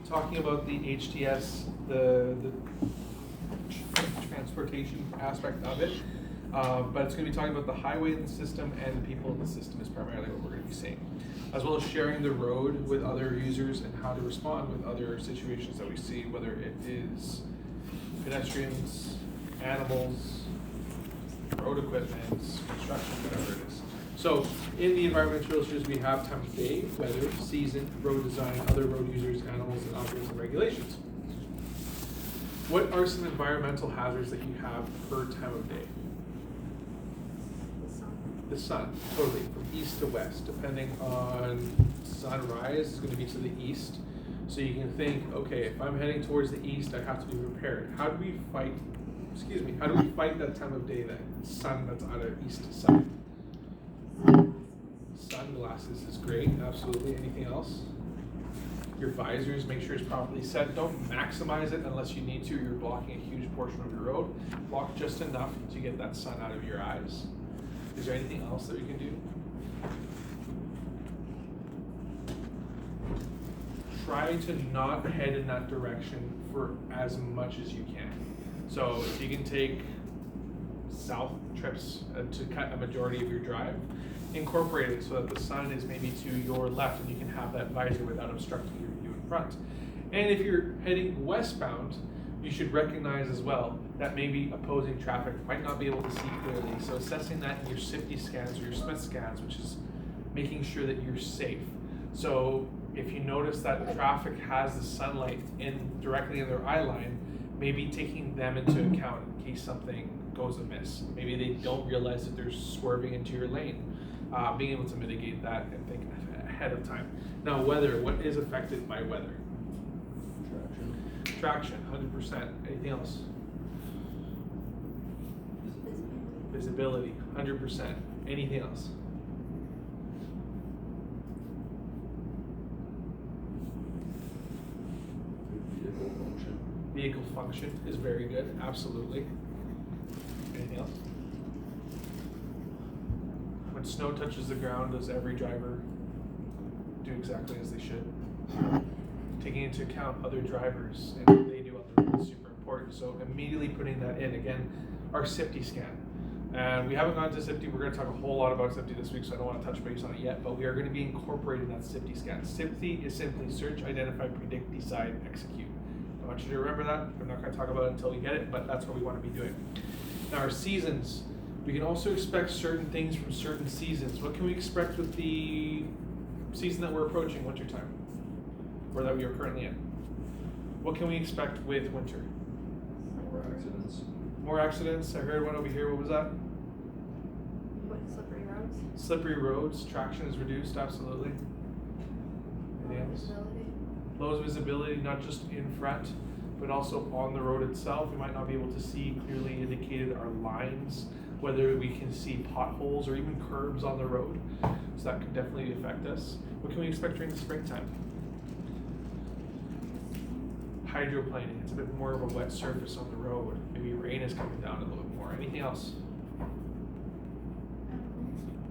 talking about the HTS, the transportation aspect of it, but it's going to be talking about the highway in the system and the people in the system is primarily what we're going to be seeing, as well as sharing the road with other users and how to respond with other situations that we see, whether it is pedestrians, animals, road equipment, construction, whatever it is. So in the environmental illustrations, we have time of day, weather, season, road design, other road users, animals, and objects and regulations. What are some environmental hazards that you have per time of day? The sun, totally, from east to west, depending on sunrise is going to be to the east. So you can think, okay, if I'm heading towards the east, I have to be prepared. How do we fight that time of day, that sun that's on our east side? Sunglasses is great, absolutely. Anything else? Your visors, make sure it's properly set. Don't maximize it unless you need to. You're blocking a huge portion of your road. Block just enough to get that sun out of your eyes. Is there anything else that we can do? Try to not head in that direction for as much as you can. So if you can take south trips to cut a majority of your drive, incorporate it so that the sun is maybe to your left and you can have that visor without obstructing your view in front. And if you're heading westbound, you should recognize as well that maybe opposing traffic might not be able to see clearly. So assessing that in your SIFTI scans or your Smith scans, which is making sure that you're safe. So if you notice that traffic has the sunlight directly in their eye line, maybe taking them into account in case something goes amiss. Maybe they don't realize that they're swerving into your lane. Being able to mitigate that and think ahead of time. Now, weather, what is affected by weather? Traction, 100%. Anything else? Visibility, 100%. Anything else? Vehicle function is very good, absolutely. Anything else? When snow touches the ground, does every driver do exactly as they should? Taking into account other drivers and what they do on the road is super important. So immediately putting that in, again, our SIFTI scan. And we haven't gone to SIFTI. We're going to talk a whole lot about SIFTI this week, so I don't want to touch base on it yet, but we are going to be incorporating that SIFTI scan. SIFTI is simply search, identify, predict, decide, execute. I want you to remember that. I'm not going to talk about it until we get it, but that's what we want to be doing. Now, our seasons. We can also expect certain things from certain seasons. What can we expect with the season that we're approaching, wintertime, or that we are currently in? What can we expect with winter? More accidents. More accidents. I heard one over here. What was that? What, slippery roads? Slippery roads. Traction is reduced, absolutely. Anything else? Low visibility, not just in front, but also on the road itself. We might not be able to see clearly indicated our lines, whether we can see potholes or even curbs on the road. So that could definitely affect us. What can we expect during the springtime? Hydroplaning. It's a bit more of a wet surface on the road. Maybe rain is coming down a little bit more. Anything else?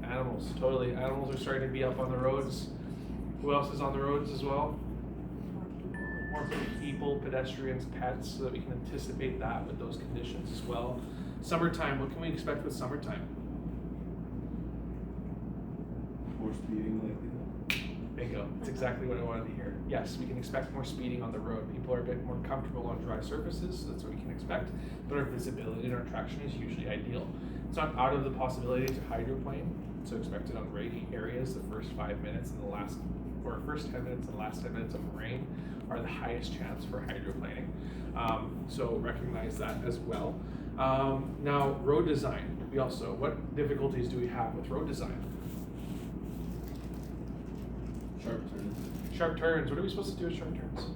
Animals, totally. Animals are starting to be up on the roads. Who else is on the roads as well? More people, pedestrians, pets, so that we can anticipate that with those conditions as well. Summertime, what can we expect with summertime? More speeding likely. Bingo, that's exactly what I wanted to hear. Yes, we can expect more speeding on the road. People are a bit more comfortable on dry surfaces, so that's what we can expect. But our visibility and our traction is usually ideal. It's not out of the possibility to hydroplane, so expect it on rainy areas. The first 5 minutes and first 10 minutes and last 10 minutes of rain are the highest chance for hydroplaning. So recognize that as well. Now, road design. What difficulties do we have with road design? Sharp turns. Sharp turns. What are we supposed to do with sharp turns?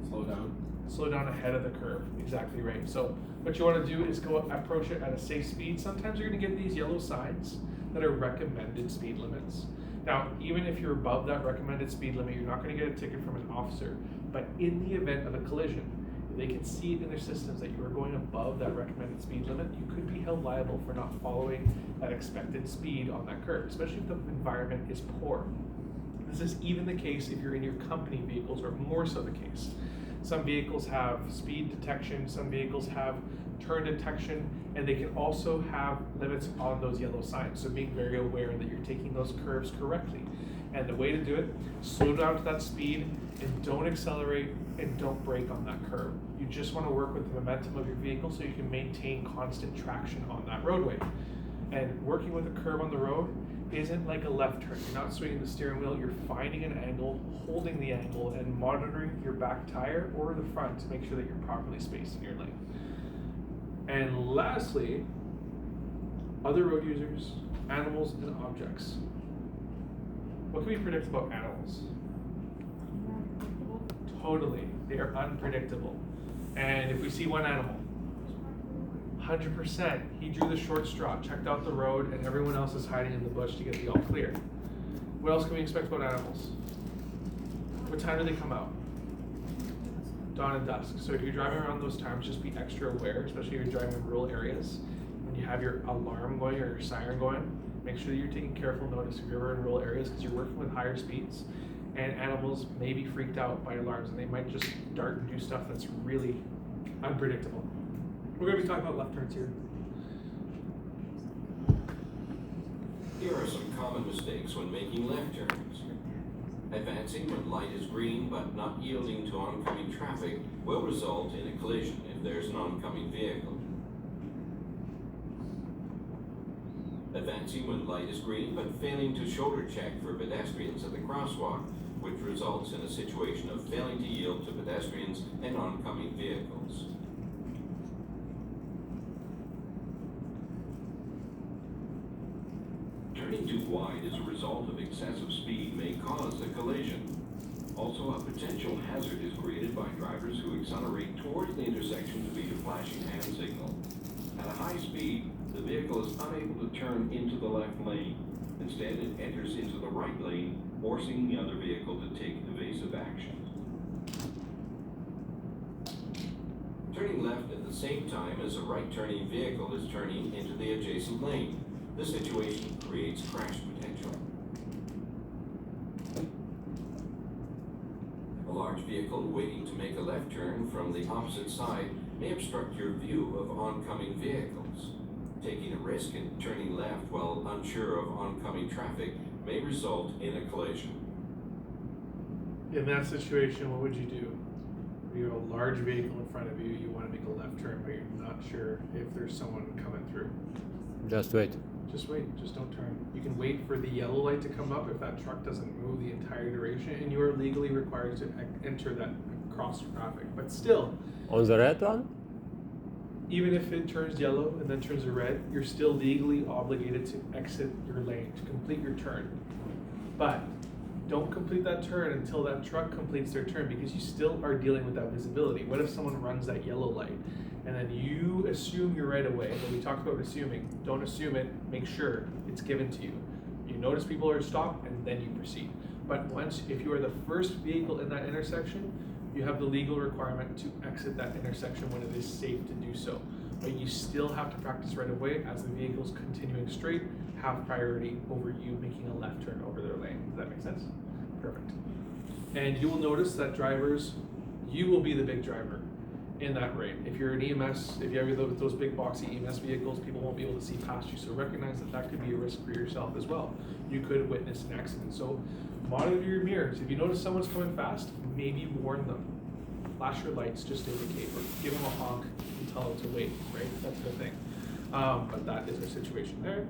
Slow down. Slow down ahead of the curve. Exactly right. So what you want to do is go approach it at a safe speed. Sometimes you're going to get these yellow signs that are recommended speed limits. Now, even if you're above that recommended speed limit, you're not going to get a ticket from an officer. But in the event of a collision, if they can see it in their systems that you are going above that recommended speed limit, you could be held liable for not following that expected speed on that curve, especially if the environment is poor. This is even the case if you're in your company vehicles, or more so the case. Some vehicles have speed detection, some vehicles have turn detection, and they can also have limits on those yellow signs. So being very aware that you're taking those curves correctly. And the way to do it, slow down to that speed and don't accelerate and don't brake on that curve. You just want to work with the momentum of your vehicle so you can maintain constant traction on that roadway. And working with a curve on the road isn't like a left turn. You're not swinging the steering wheel, you're finding an angle, holding the angle, and monitoring your back tire or the front to make sure that you're properly spaced in your lane. And lastly, other road users, animals, and objects. What can we predict about animals? Totally, they are unpredictable. And if we see one animal, 100%, he drew the short straw, checked out the road, and everyone else is hiding in the bush to get the all clear. What else can we expect about animals? What time do they come out? Dawn and dusk. So if you're driving around those times, just be extra aware, especially if you're driving in rural areas. When you have your alarm going or your siren going, make sure that you're taking careful notice if you're ever in rural areas, because you're working with higher speeds, and animals may be freaked out by alarms, and they might just dart and do stuff that's really unpredictable. We're going to be talking about left turns here. Here are some common mistakes when making left turns. Advancing when light is green but not yielding to oncoming traffic will result in a collision if there's an oncoming vehicle. Advancing when light is green but failing to shoulder check for pedestrians at the crosswalk, which results in a situation of failing to yield to pedestrians and oncoming vehicles. Turning too wide as a result of excessive speed may cause a collision. Also, a potential hazard is created by drivers who accelerate towards the intersection to meet a flashing hand signal. At a high speed, the vehicle is unable to turn into the left lane. Instead, it enters into the right lane, forcing the other vehicle to take evasive action. Turning left at the same time as a right-turning vehicle is turning into the adjacent lane. This situation creates crash potential. A large vehicle waiting to make a left turn from the opposite side may obstruct your view of oncoming vehicles. Taking a risk and turning left while unsure of oncoming traffic may result in a collision. In that situation, what would you do? You have a large vehicle in front of you, you want to make a left turn, but you're not sure if there's someone coming through. Just wait. Just wait, just don't turn. You can wait for the yellow light to come up if that truck doesn't move the entire duration, and you are legally required to enter that cross traffic. But still, On the red one? even if it turns yellow and then turns to red, you're still legally obligated to exit your lane, to complete your turn. But don't complete that turn until that truck completes their turn, because you still are dealing with that visibility. What if someone runs that yellow light and then you assume you're right away? When we talked about assuming, don't assume it, make sure it's given to you. You notice people are stopped and then you proceed. But if you are the first vehicle in that intersection, you have the legal requirement to exit that intersection when it is safe to do so. But you still have to practice right away, as the vehicle's continuing straight have priority over you making a left turn over their lane. Does that make sense? Perfect. And you will notice that drivers, you will be the big driver in that lane. If you're an EMS, if you have those big boxy EMS vehicles, people won't be able to see past you. So recognize that that could be a risk for yourself as well. You could witness an accident. So monitor your mirrors. If you notice someone's coming fast, maybe warn them. Flash your lights just to indicate, or give them a honk and tell them to wait, right? That's the thing. But that is our situation there.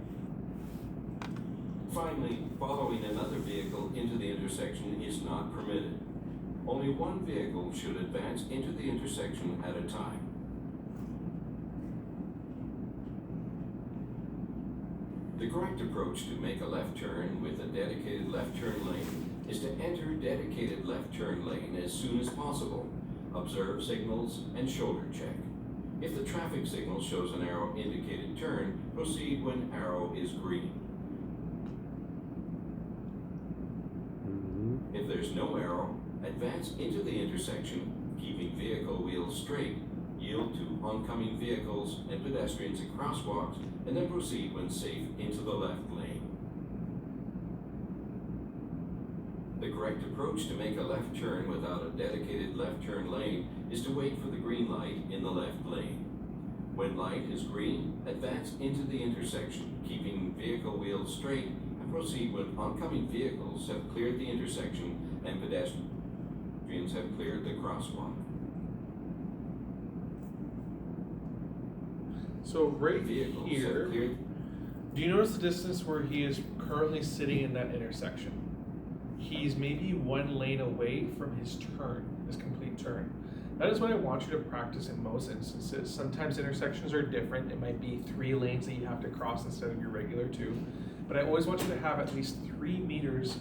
Finally, following another vehicle into the intersection is not permitted. Only one vehicle should advance into the intersection at a time. The correct approach to make a left turn with a dedicated left turn lane is to enter dedicated left turn lane as soon as possible. Observe signals and shoulder check. If the traffic signal shows an arrow indicated turn, proceed when arrow is green. If there's no arrow, advance into the intersection, keeping vehicle wheels straight, yield to oncoming vehicles and pedestrians at crosswalks, and then proceed when safe into the left lane. The correct approach to make a left turn without a dedicated left turn lane is to wait for the green light in the left lane. When light is green, advance into the intersection, keeping vehicle wheels straight, and proceed when oncoming vehicles have cleared the intersection and pedestrians have cleared the crosswalk. So right Vehicles have here, cleared. do you notice the distance where he is currently sitting in that intersection? He's maybe one lane away from his turn, his complete turn. That is what I want you to practice in most instances. Sometimes intersections are different. It might be 3 lanes that you have to cross instead of your regular 2. But I always want you to have at least 3 meters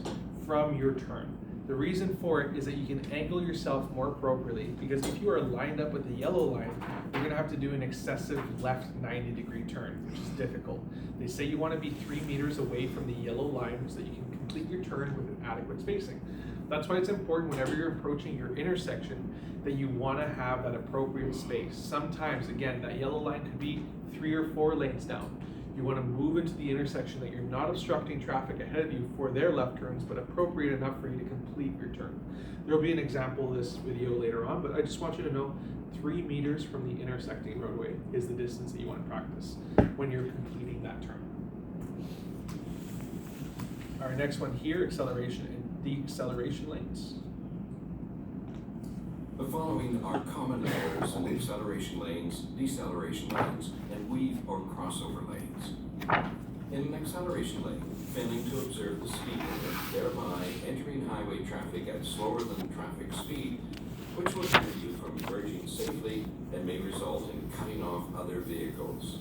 from your turn. The reason for it is that you can angle yourself more appropriately, because if you are lined up with the yellow line, you're gonna have to do an excessive left 90-degree turn, which is difficult. They say you wanna be 3 meters away from the yellow line so that you can complete your turn with an adequate spacing. That's why it's important whenever you're approaching your intersection that you wanna have that appropriate space. Sometimes, again, that yellow line could be 3 or 4 lanes down. You want to move into the intersection that you're not obstructing traffic ahead of you for their left turns, but appropriate enough for you to complete your turn. There will be an example of this video later on, but I just want you to know 3 meters from the intersecting roadway is the distance that you want to practice when you're completing that turn. Our next one here, acceleration and deceleration lanes. The following are common errors in acceleration lanes, deceleration lanes, and weave or crossover lanes. In an acceleration lane, failing to observe the speed limit, thereby entering highway traffic at slower than traffic speed, which will hinder you from merging safely and may result in cutting off other vehicles.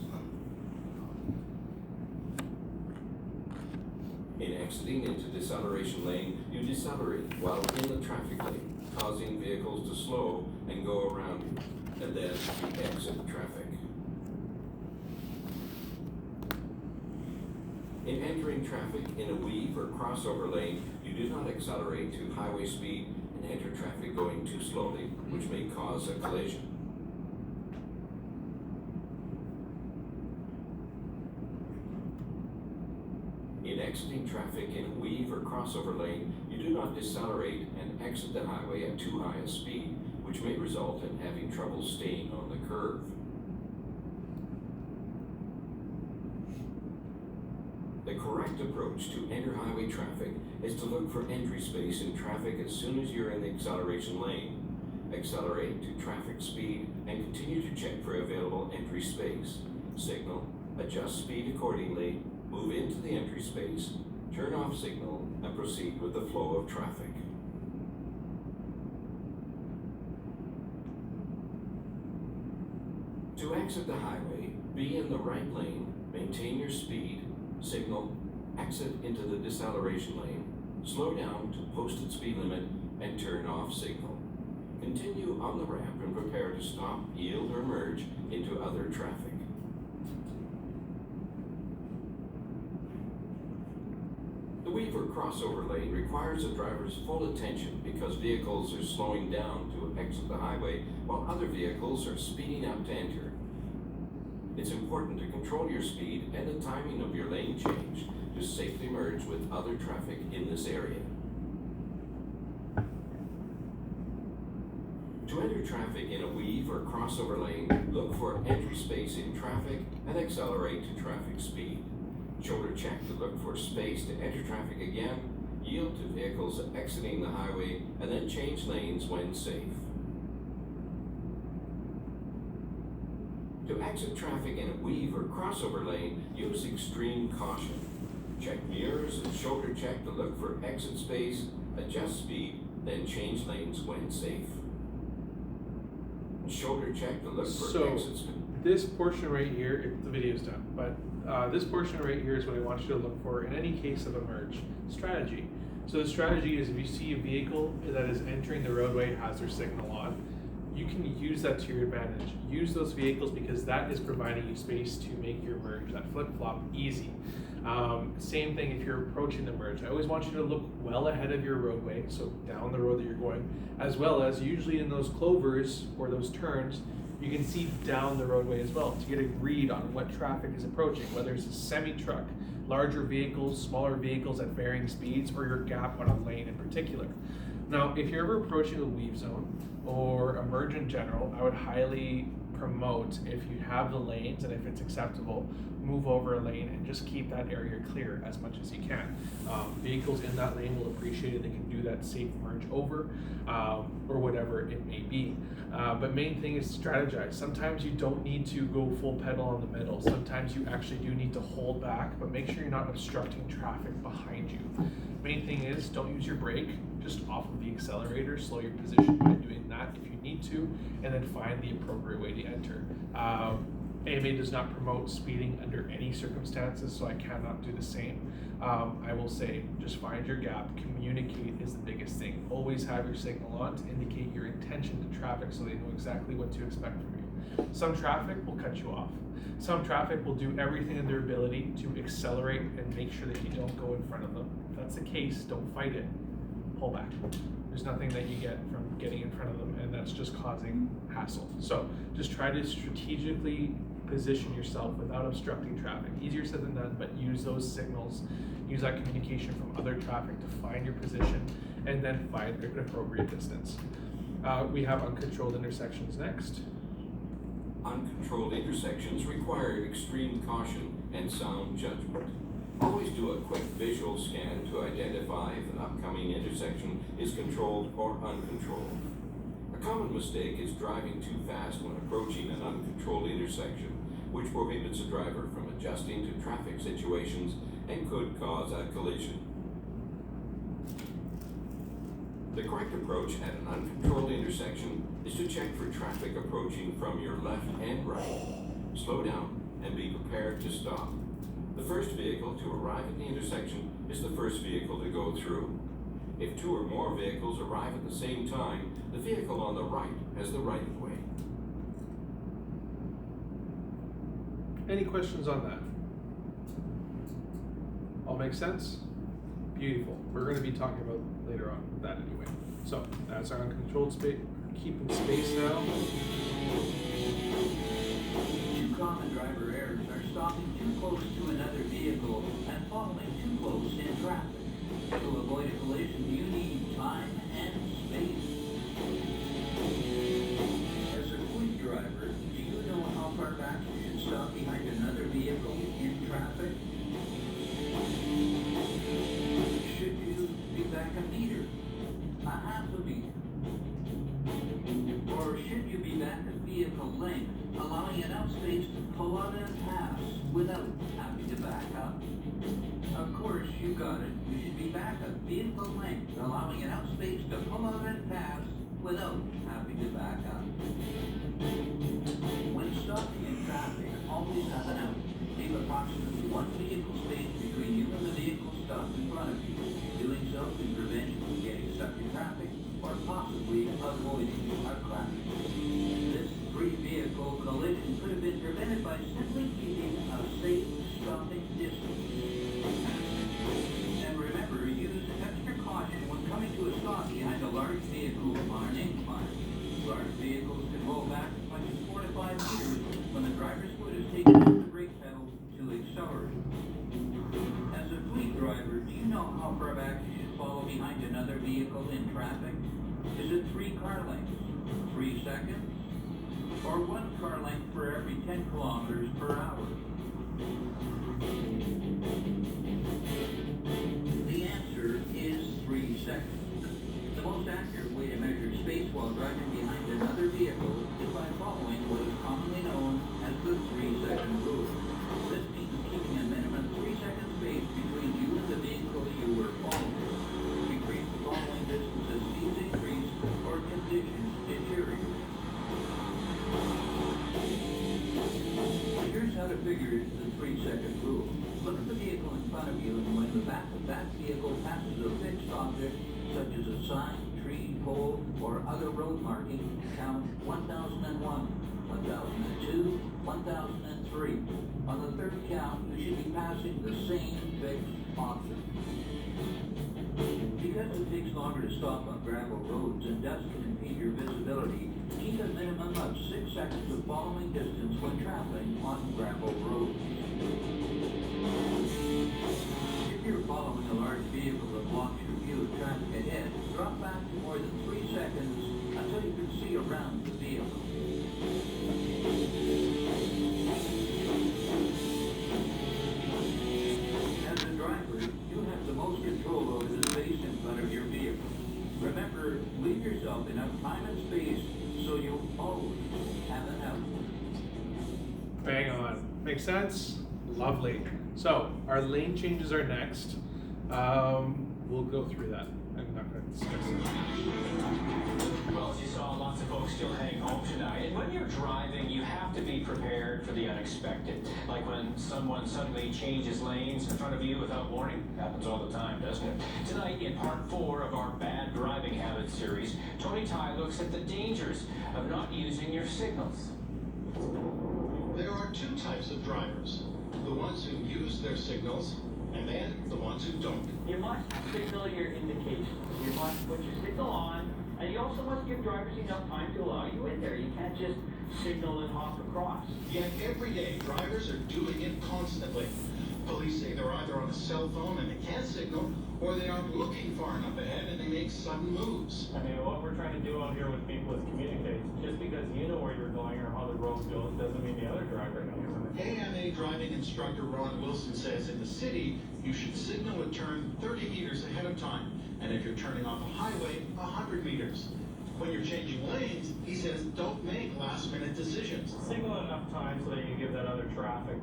In exiting into deceleration lane, you decelerate while in the traffic lane, causing vehicles to slow and go around you, and then you exit traffic. In entering traffic in a weave or crossover lane, you do not accelerate to highway speed and enter traffic going too slowly, which may cause a collision. In exiting traffic in a weave or crossover lane, you do not decelerate and exit the highway at too high a speed, which may result in having trouble staying on the curve. The correct approach to enter highway traffic is to look for entry space in traffic as soon as you're in the acceleration lane. Accelerate to traffic speed and continue to check for available entry space. Signal, adjust speed accordingly, move into the entry space, turn off signal, and proceed with the flow of traffic. To exit the highway, be in the right lane, maintain your speed, signal, exit into the deceleration lane, slow down to posted speed limit, and turn off signal. Continue on the ramp and prepare to stop, yield, or merge into other traffic. The weave or crossover lane requires a driver's full attention because vehicles are slowing down to exit the highway while other vehicles are speeding up to enter. It's important to control your speed and the timing of your lane change to safely merge with other traffic in this area. To enter traffic in a weave or crossover lane, look for entry space in traffic and accelerate to traffic speed. Shoulder check to look for space to enter traffic again, yield to vehicles exiting the highway, and then change lanes when safe. To exit traffic in a weave or crossover lane, use extreme caution. Check mirrors and shoulder check to look for exit space, adjust speed, then change lanes when safe. Shoulder check to look for exit speed. This portion right here, the video's done, but this portion right here is what I want you to look for in any case of a merge. Strategy. So the strategy is if you see a vehicle that is entering the roadway, has their signal on, you can use that to your advantage. Use those vehicles because that is providing you space to make your merge, that flip-flop, easy. Same thing if you're approaching the merge. I always want you to look well ahead of your roadway, so down the road that you're going, as well as usually in those clovers or those turns, you can see down the roadway as well to get a read on what traffic is approaching, whether it's a semi-truck, larger vehicles, smaller vehicles at varying speeds, or your gap on a lane in particular. Now, if you're ever approaching a weave zone or a merge in general, I would highly promote, if you have the lanes and if it's acceptable, move over a lane and just keep that area clear as much as you can. Vehicles in that lane will appreciate it. They can do that safe merge over, or whatever it may be. But main thing is strategize. Sometimes you don't need to go full pedal on the metal. Sometimes you actually do need to hold back, but make sure you're not obstructing traffic behind you. Main thing is don't use your brake, just off of the accelerator, slow your position by doing that if you need to, and then find the appropriate way to enter. AMA does not promote speeding under any circumstances, so I cannot do the same. I will say, just find your gap, communicate is the biggest thing. Always have your signal on to indicate your intention to traffic so they know exactly what to expect from you. Some traffic will cut you off. Some traffic will do everything in their ability to accelerate and make sure that you don't go in front of them. If that's the case, don't fight it. Pull back. There's nothing that you get from getting in front of them, and that's just causing hassle. So just try to strategically position yourself without obstructing traffic. Easier said than done, but use those signals, use that communication from other traffic to find your position, and then find an appropriate distance. We have uncontrolled intersections next. Uncontrolled intersections require extreme caution and sound judgment. Always do a quick visual scan to identify if an upcoming intersection is controlled or uncontrolled. A common mistake is driving too fast when approaching an uncontrolled intersection, which prohibits a driver from adjusting to traffic situations and could cause a collision. The correct approach at an uncontrolled intersection is to check for traffic approaching from your left and right. Slow down and be prepared to stop. The first vehicle to arrive at the intersection is the first vehicle to go through. If two or more vehicles arrive at the same time, the vehicle on the right has the right of way. Any questions on that? All make sense? Beautiful. We're going to be talking about later on that anyway. So that's our uncontrolled space. Keeping space now. Two common driver errors are stopping too close to another vehicle and following too close in traffic. To avoid a collision, you need time and space. As a quick driver, do you know how far back you should stop behind another vehicle in traffic? Should you be back a meter? A half a meter? Or should you be back a vehicle length, allowing enough space to pull out and pass without having to back up? Of course, you got it. You should be back a vehicle length, allowing enough space to pull out and pass without having to back up. When stopping in traffic, always have an out. Leave approximately one vehicle space between you and the vehicle stopped in front of you. Doing so can prevent you from getting stuck in traffic or possibly avoiding a crash. This three-vehicle collision could have been prevented by simply keeping a safe stopping distance. And remember, use extra caution when coming to a stop behind a large vehicle on an incline. Large vehicles can roll back as much as 4 to 5 meters when the driver's foot is taken off the brake pedal to accelerate. As a fleet driver, do you know how far back you should follow behind another vehicle in traffic? Is it 3 car lengths, 3 seconds, or 1 car length for every 10 kilometers per hour? The answer is 3 seconds. The most accurate way to measure space while driving behind another vehicle is by following what is commonly known as the 3-second rule. This means keeping a minimum 3-second space between you and the vehicle you were following. Increase the following distance as speeds increase or conditions deteriorate. Here's how to figure the 3-second rule. Look at the vehicle in front of you, and when the back of that vehicle passes a fixed object, such as a sign, tree, pole, or other road marking, count 1001, 1002, 1003. On the third count, you should be passing the same fixed object. Because it takes longer to stop on gravel roads and dust can impede your visibility, keep a minimum of 6 seconds of following distance when traveling on gravel roads. following a large vehicle that blocks your view of traffic ahead, drop back to more than 3 seconds until you can see around the vehicle. As a driver, you have the most control over the space in front of your vehicle. Remember, leave yourself enough time and space so you always have an out. Bang on. Makes sense? Lovely. So, our lane changes are next. We'll go through that. I'm not going to discuss it. Well, as you saw, lots of folks still heading home tonight. And when you're driving, you have to be prepared for the unexpected. Like when someone suddenly changes lanes in front of you without warning. Happens all the time, doesn't it? Tonight, in part 4 of our Bad Driving Habits series, Tony Ty looks at the dangers of not using your signals. There are 2 types of drivers. The ones who use their signals, and then the ones who don't. You must signal your indications. You must put your signal on, and you also must give drivers enough time to allow you in there. You can't just signal and hop across. Yet every day, drivers are doing it constantly. Police say they're either on a cell phone and they can't signal, or they aren't looking far enough ahead and they make sudden moves. I mean, what we're trying to do out here with people is communicate. Just because you know where you're going or how the road goes doesn't mean the other driver knows. AMA driving instructor Ron Wilson says in the city, you should signal a turn 30 meters ahead of time. And if you're turning off a highway, 100 meters. When you're changing lanes, he says, don't make last-minute decisions. Signal enough time so that you give that other traffic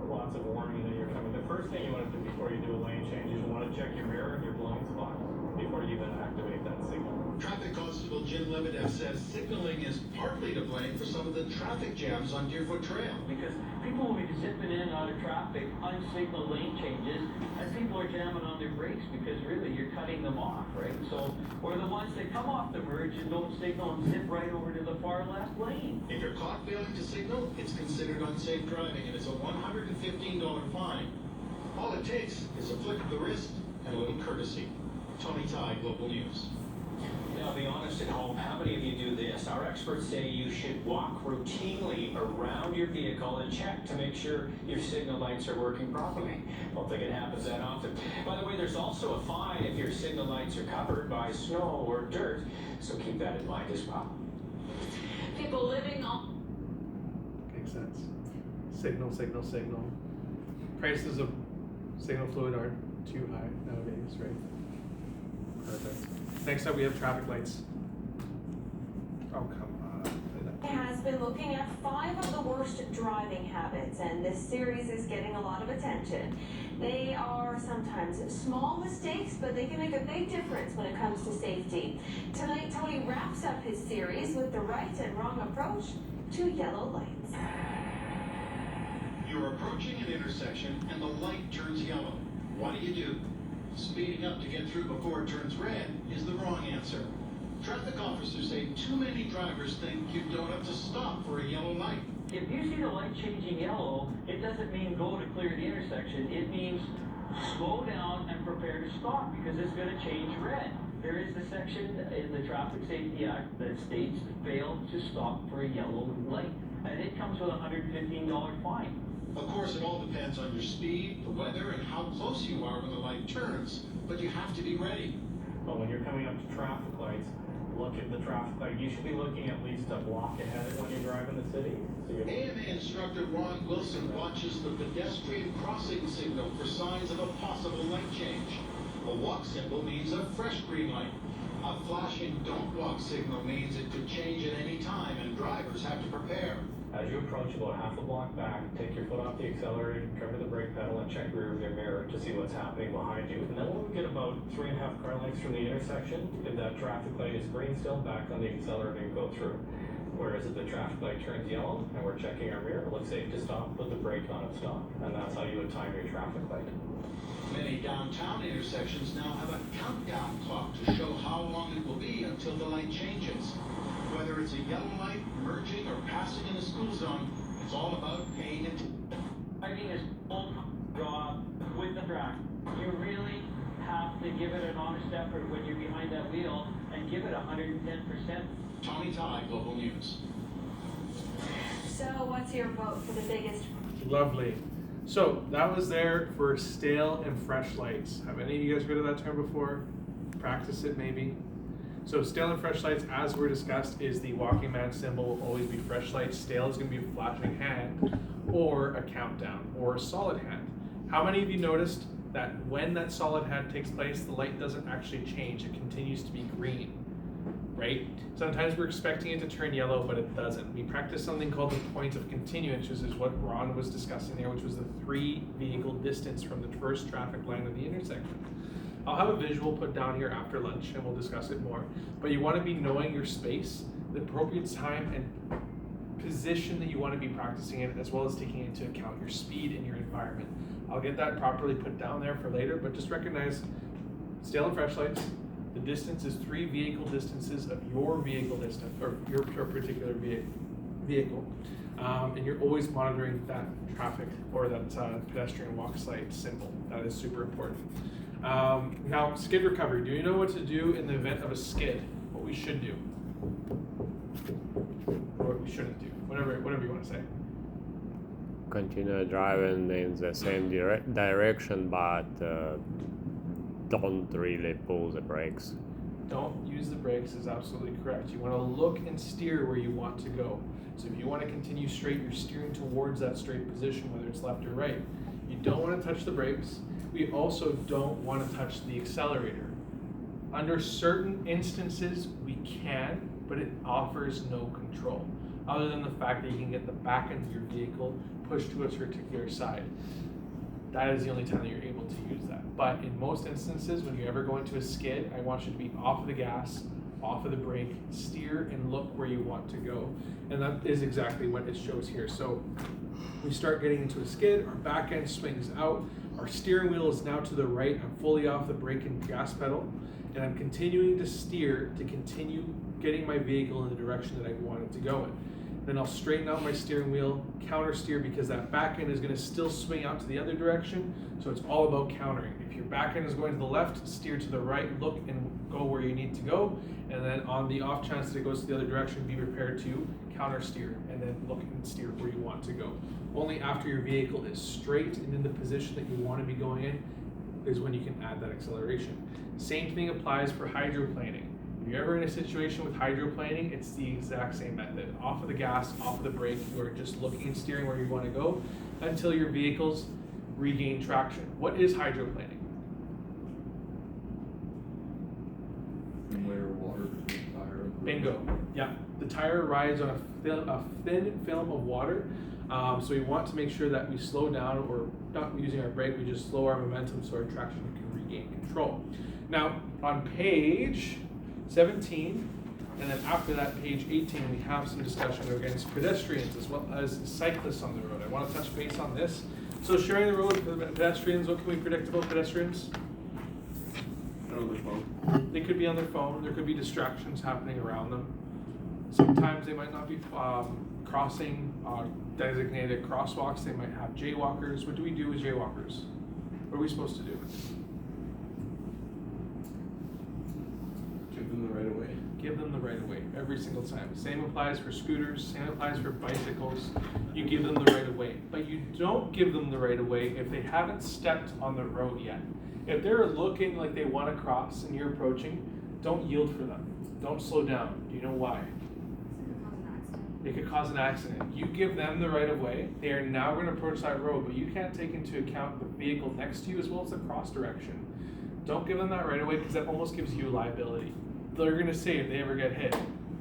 lots of warning that you're coming. The first thing you want to do before you do a lane change is you want to check your mirror and your blind spot before you even activate that signal. Traffic Constable Jim Lebedev says signaling is partly to blame for some of the traffic jams on Deerfoot Trail. Because people will be zipping in and out of traffic, unsignaled lane changes, and people are jamming on their brakes because really you're cutting them off, right? So, or the ones that come off the merge and don't signal and zip right over to the far left lane. If you're caught failing to signal, it's considered unsafe driving and it's a $115 fine. All it takes is a flick of the wrist and a little courtesy. Tony Ty, Global News. Now, be honest at home, how many of you do this? Our experts say you should walk routinely around your vehicle and check to make sure your signal lights are working properly. Don't think it happens that often. By the way, there's also a fine if your signal lights are covered by snow or dirt, so keep that in mind as well. People living on. Makes sense. Signal, signal, signal. Prices of signal fluid aren't too high nowadays, right? Perfect. Next up, we have traffic lights. Oh, come on. Has been looking at 5 of the worst driving habits, and this series is getting a lot of attention. They are sometimes small mistakes, but they can make a big difference when it comes to safety. Tonight, Tony wraps up his series with the right and wrong approach to yellow lights. You're approaching an intersection and the light turns yellow. What do? Speeding up to get through before it turns red is the wrong answer. Traffic officers say too many drivers think you don't have to stop for a yellow light. If you see the light changing yellow, it doesn't mean go to clear the intersection. It means slow down and prepare to stop because it's going to change red. There is the section in the Traffic Safety Act that states fail to stop for a yellow light, and it comes with a $115 fine. Of course, it all depends on your speed, the weather, and how close you are when the light turns, but you have to be ready. But when you're coming up to traffic lights, look at the traffic light. You should be looking at least a block ahead when you're driving the city. So AMA instructor Ron Wilson watches the pedestrian crossing signal for signs of a possible light change. A walk symbol means a fresh green light. A flashing don't walk signal means it could change at any time and drivers have to prepare. as you approach about half a block back, take your foot off the accelerator, cover the brake pedal, and check rear view mirror to see what's happening behind you. And then when we get about 3.5 car lengths from the intersection, if that traffic light is green still, back on the accelerator and go through. Whereas if the traffic light turns yellow and we're checking our mirror, it looks safe to stop, put the brake on and stop. And that's how you would time your traffic light. Many downtown intersections now have a countdown clock to show how long it will be until the light changes. Whether it's a yellow light, merging, or passing in a school zone, it's all about paying attention. Driving is full job with the track. You really have to give it an honest effort when you're behind that wheel and give it 110%. Tony Ty, Global News. So what's your vote for the biggest? Lovely. So that was there for stale and fresh lights. Have any of you guys heard of that term before? Practice it maybe. So stale and fresh lights, as were discussed, is the walking man symbol will always be fresh lights. Stale is going to be a flashing hand or a countdown or a solid hand. How many of you noticed that when that solid hand takes place, the light doesn't actually change, it continues to be green, right? Sometimes we're expecting it to turn yellow, but it doesn't. We practice something called the point of continuance, which is what Ron was discussing there, which was the 3 vehicle distance from the first traffic line of the intersection. I'll have a visual put down here after lunch and we'll discuss it more, but you want to be knowing your space, the appropriate time and position that you want to be practicing in, as well as taking into account your speed and your environment. I'll get that properly put down there for later, but just recognize stale and fresh lights. The distance is 3 vehicle distances of your vehicle distance, or your particular vehicle. And you're always monitoring that traffic or that pedestrian walk light symbol. That is super important. Now, skid recovery. Do you know what to do in the event of a skid? What we should do? Or what we shouldn't do? Whatever you want to say. Continue driving in the same direction, but don't really pull the brakes. Don't use the brakes is absolutely correct. You want to look and steer where you want to go. So if you want to continue straight, you're steering towards that straight position, whether it's left or right. You don't want to touch the brakes. We also don't want to touch the accelerator. Under certain instances, we can, but it offers no control, other than the fact that you can get the back end of your vehicle pushed to a particular side. That is the only time that you're able to use that. But in most instances, when you ever go into a skid, I want you to be off of the gas, off of the brake, steer and look where you want to go. And that is exactly what it shows here. So we start getting into a skid, our back end swings out, our steering wheel is now to the right, I'm fully off the brake and gas pedal, and I'm continuing to steer to continue getting my vehicle in the direction that I want it to go in. Then I'll straighten out my steering wheel, counter steer, because that back end is going to still swing out to the other direction, so it's all about countering. If your back end is going to the left, steer to the right, look and go where you need to go, and then on the off chance that it goes to the other direction, be prepared to counter steer, and then look and steer where you want to go. Only after your vehicle is straight and in the position that you want to be going in is when you can add that acceleration. Same thing applies for hydroplaning. If you're ever in a situation with hydroplaning, it's the exact same method. Off of the gas, off of the brake, you are just looking and steering where you want to go until your vehicles regain traction. What is hydroplaning? Where water between the tire and the Bingo. Yeah, the tire rides on a thin film of water. So we want to make sure that we slow down, or not using our brake, we just slow our momentum so our traction can regain control. Now, on page 17, and then after that, page 18, we have some discussion against pedestrians as well as cyclists on the road. I want to touch base on this. So sharing the road for the pedestrians, what can we predict about pedestrians? They're on their phone. They could be on their phone, there could be distractions happening around them. Sometimes they might not be crossing designated crosswalks, they might have jaywalkers. What do we do with jaywalkers? What are we supposed to do? Give them the right of way. Give them the right of way every single time. Same applies for scooters, same applies for bicycles. You give them the right of way, but you don't give them the right of way if they haven't stepped on the road yet. If they're looking like they want to cross and you're approaching, don't yield for them. Don't slow down. Do you know why? It could cause an accident. You give them the right of way, they are now going to approach that road, but you can't take into account the vehicle next to you as well as the cross direction. Don't give them that right of way, because that almost gives you liability. They're going to say if they ever get hit,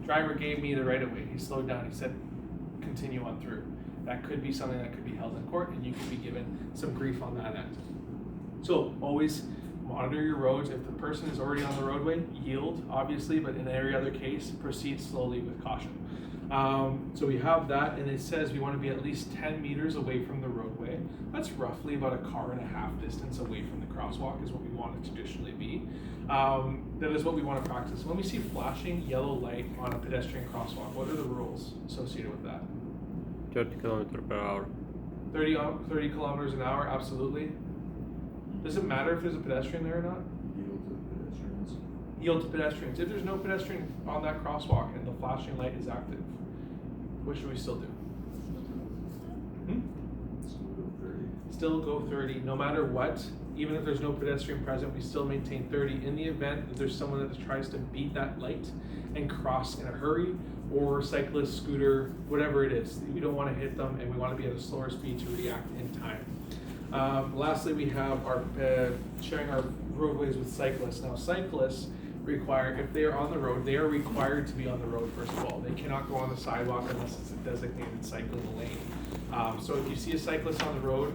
driver gave me the right of way, he slowed down, he said continue on through. That could be something that could be held in court, and you could be given some grief on that end. So always monitor your roads. If the person is already on the roadway, yield obviously, but in every other case, proceed slowly with caution. So we have that, and it says we want to be at least 10 meters away from the roadway. That's roughly about a car and a half distance away from the crosswalk is what we want it to traditionally be. That is what we want to practice. When we see flashing yellow light on a pedestrian crosswalk, what are the rules associated with that? 30 kilometers per hour. 30 kilometers an hour, absolutely. Does it matter if there's a pedestrian there or not? Yield to pedestrians. Yield to pedestrians. If there's no pedestrian on that crosswalk and the flashing light is active, what should we still do? Let's go to 30. still go 30 no matter what. Even if there's no pedestrian present, we still maintain 30 in the event that there's someone that tries to beat that light and cross in a hurry, or cyclist, scooter, whatever it is. We don't want to hit them, and we want to be at a slower speed to react in time. Lastly, we have our sharing our roadways with cyclists. Now, cyclists require, if they are on the road, they are required to be on the road first of all. They cannot go on the sidewalk unless it's a designated cycling lane. So if you see a cyclist on the road,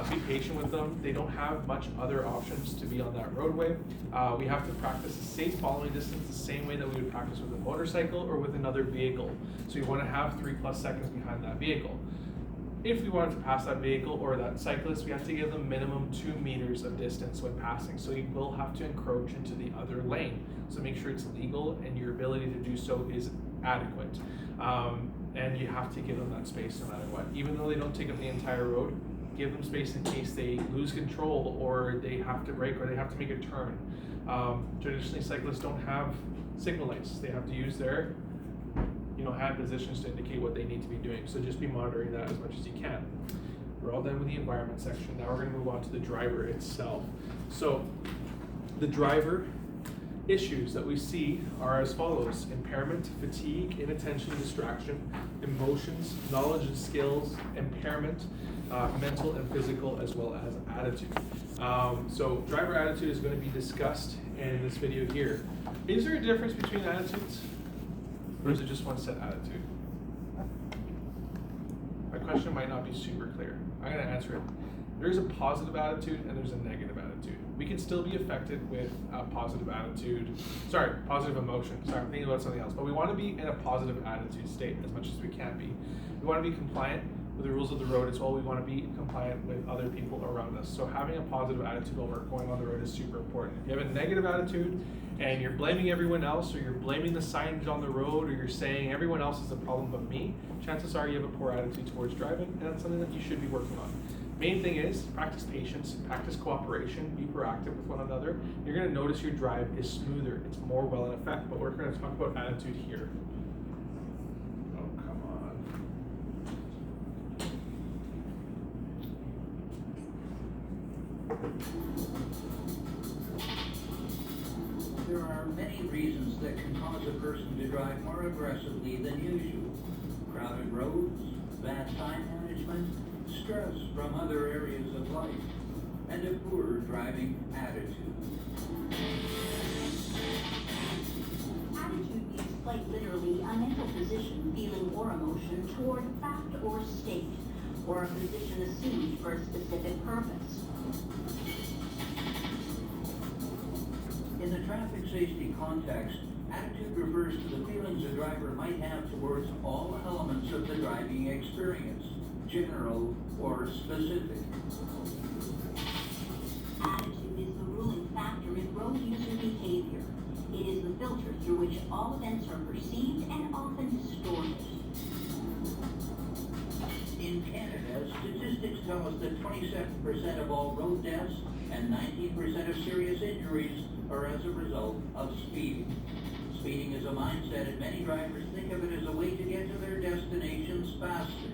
be patient with them. They don't have much other options to be on that roadway. We have to practice a safe following distance the same way that we would practice with a motorcycle or with another vehicle. So you want to have 3+ seconds behind that vehicle. If we wanted to pass that vehicle or that cyclist, we have to give them minimum 2 meters of distance when passing. So you will have to encroach into the other lane. So make sure it's legal and your ability to do so is adequate. And you have to give them that space no matter what. Even though they don't take up the entire road, give them space in case they lose control or they have to brake or they have to make a turn. Traditionally, cyclists don't have signal lights. They have to use their hand positions to indicate what they need to be doing. So just be monitoring that as much as you can. We're all done with the environment section. Now we're going to move on to the driver itself. So the driver issues that we see are as follows: impairment, fatigue, inattention, distraction, emotions, knowledge and skills, impairment, mental and physical, as well as attitude. So driver attitude is going to be discussed in this video here. Is there a difference between attitudes? Or is it just one set attitude? My question might not be super clear. I'm going to answer it. There's a positive attitude and there's a negative attitude. We can still be affected with a positive emotion. Sorry, I'm thinking about something else. But we want to be in a positive attitude state as much as we can be. We want to be compliant with the rules of the road as well. We want to be compliant with other people around us. So having a positive attitude while we're going on the road is super important. If you have a negative attitude and you're blaming everyone else, or you're blaming the signage on the road, or you're saying everyone else is the problem but me, chances are you have a poor attitude towards driving, and that's something that you should be working on. Main thing is practice patience, practice cooperation, be proactive with one another. You're going to notice your drive is smoother, it's more well in effect, but we're going to talk about attitude here. Oh, come on. There are many reasons that can cause a person to drive more aggressively than usual. Crowded roads, bad time management, stress from other areas of life, and a poor driving attitude. Attitude means quite literally a mental position, feeling, or emotion toward fact or state, or a position assumed for a specific purpose. In the traffic safety context, attitude refers to the feelings a driver might have towards all elements of the driving experience, general or specific. Attitude is the ruling factor in road user behavior. It is the filter through which all events are perceived and often distorted. In Canada, statistics tell us that 27% of all road deaths and 19% of serious injuries are as a result of speeding. Speeding is a mindset, and many drivers think of it as a way to get to their destinations faster.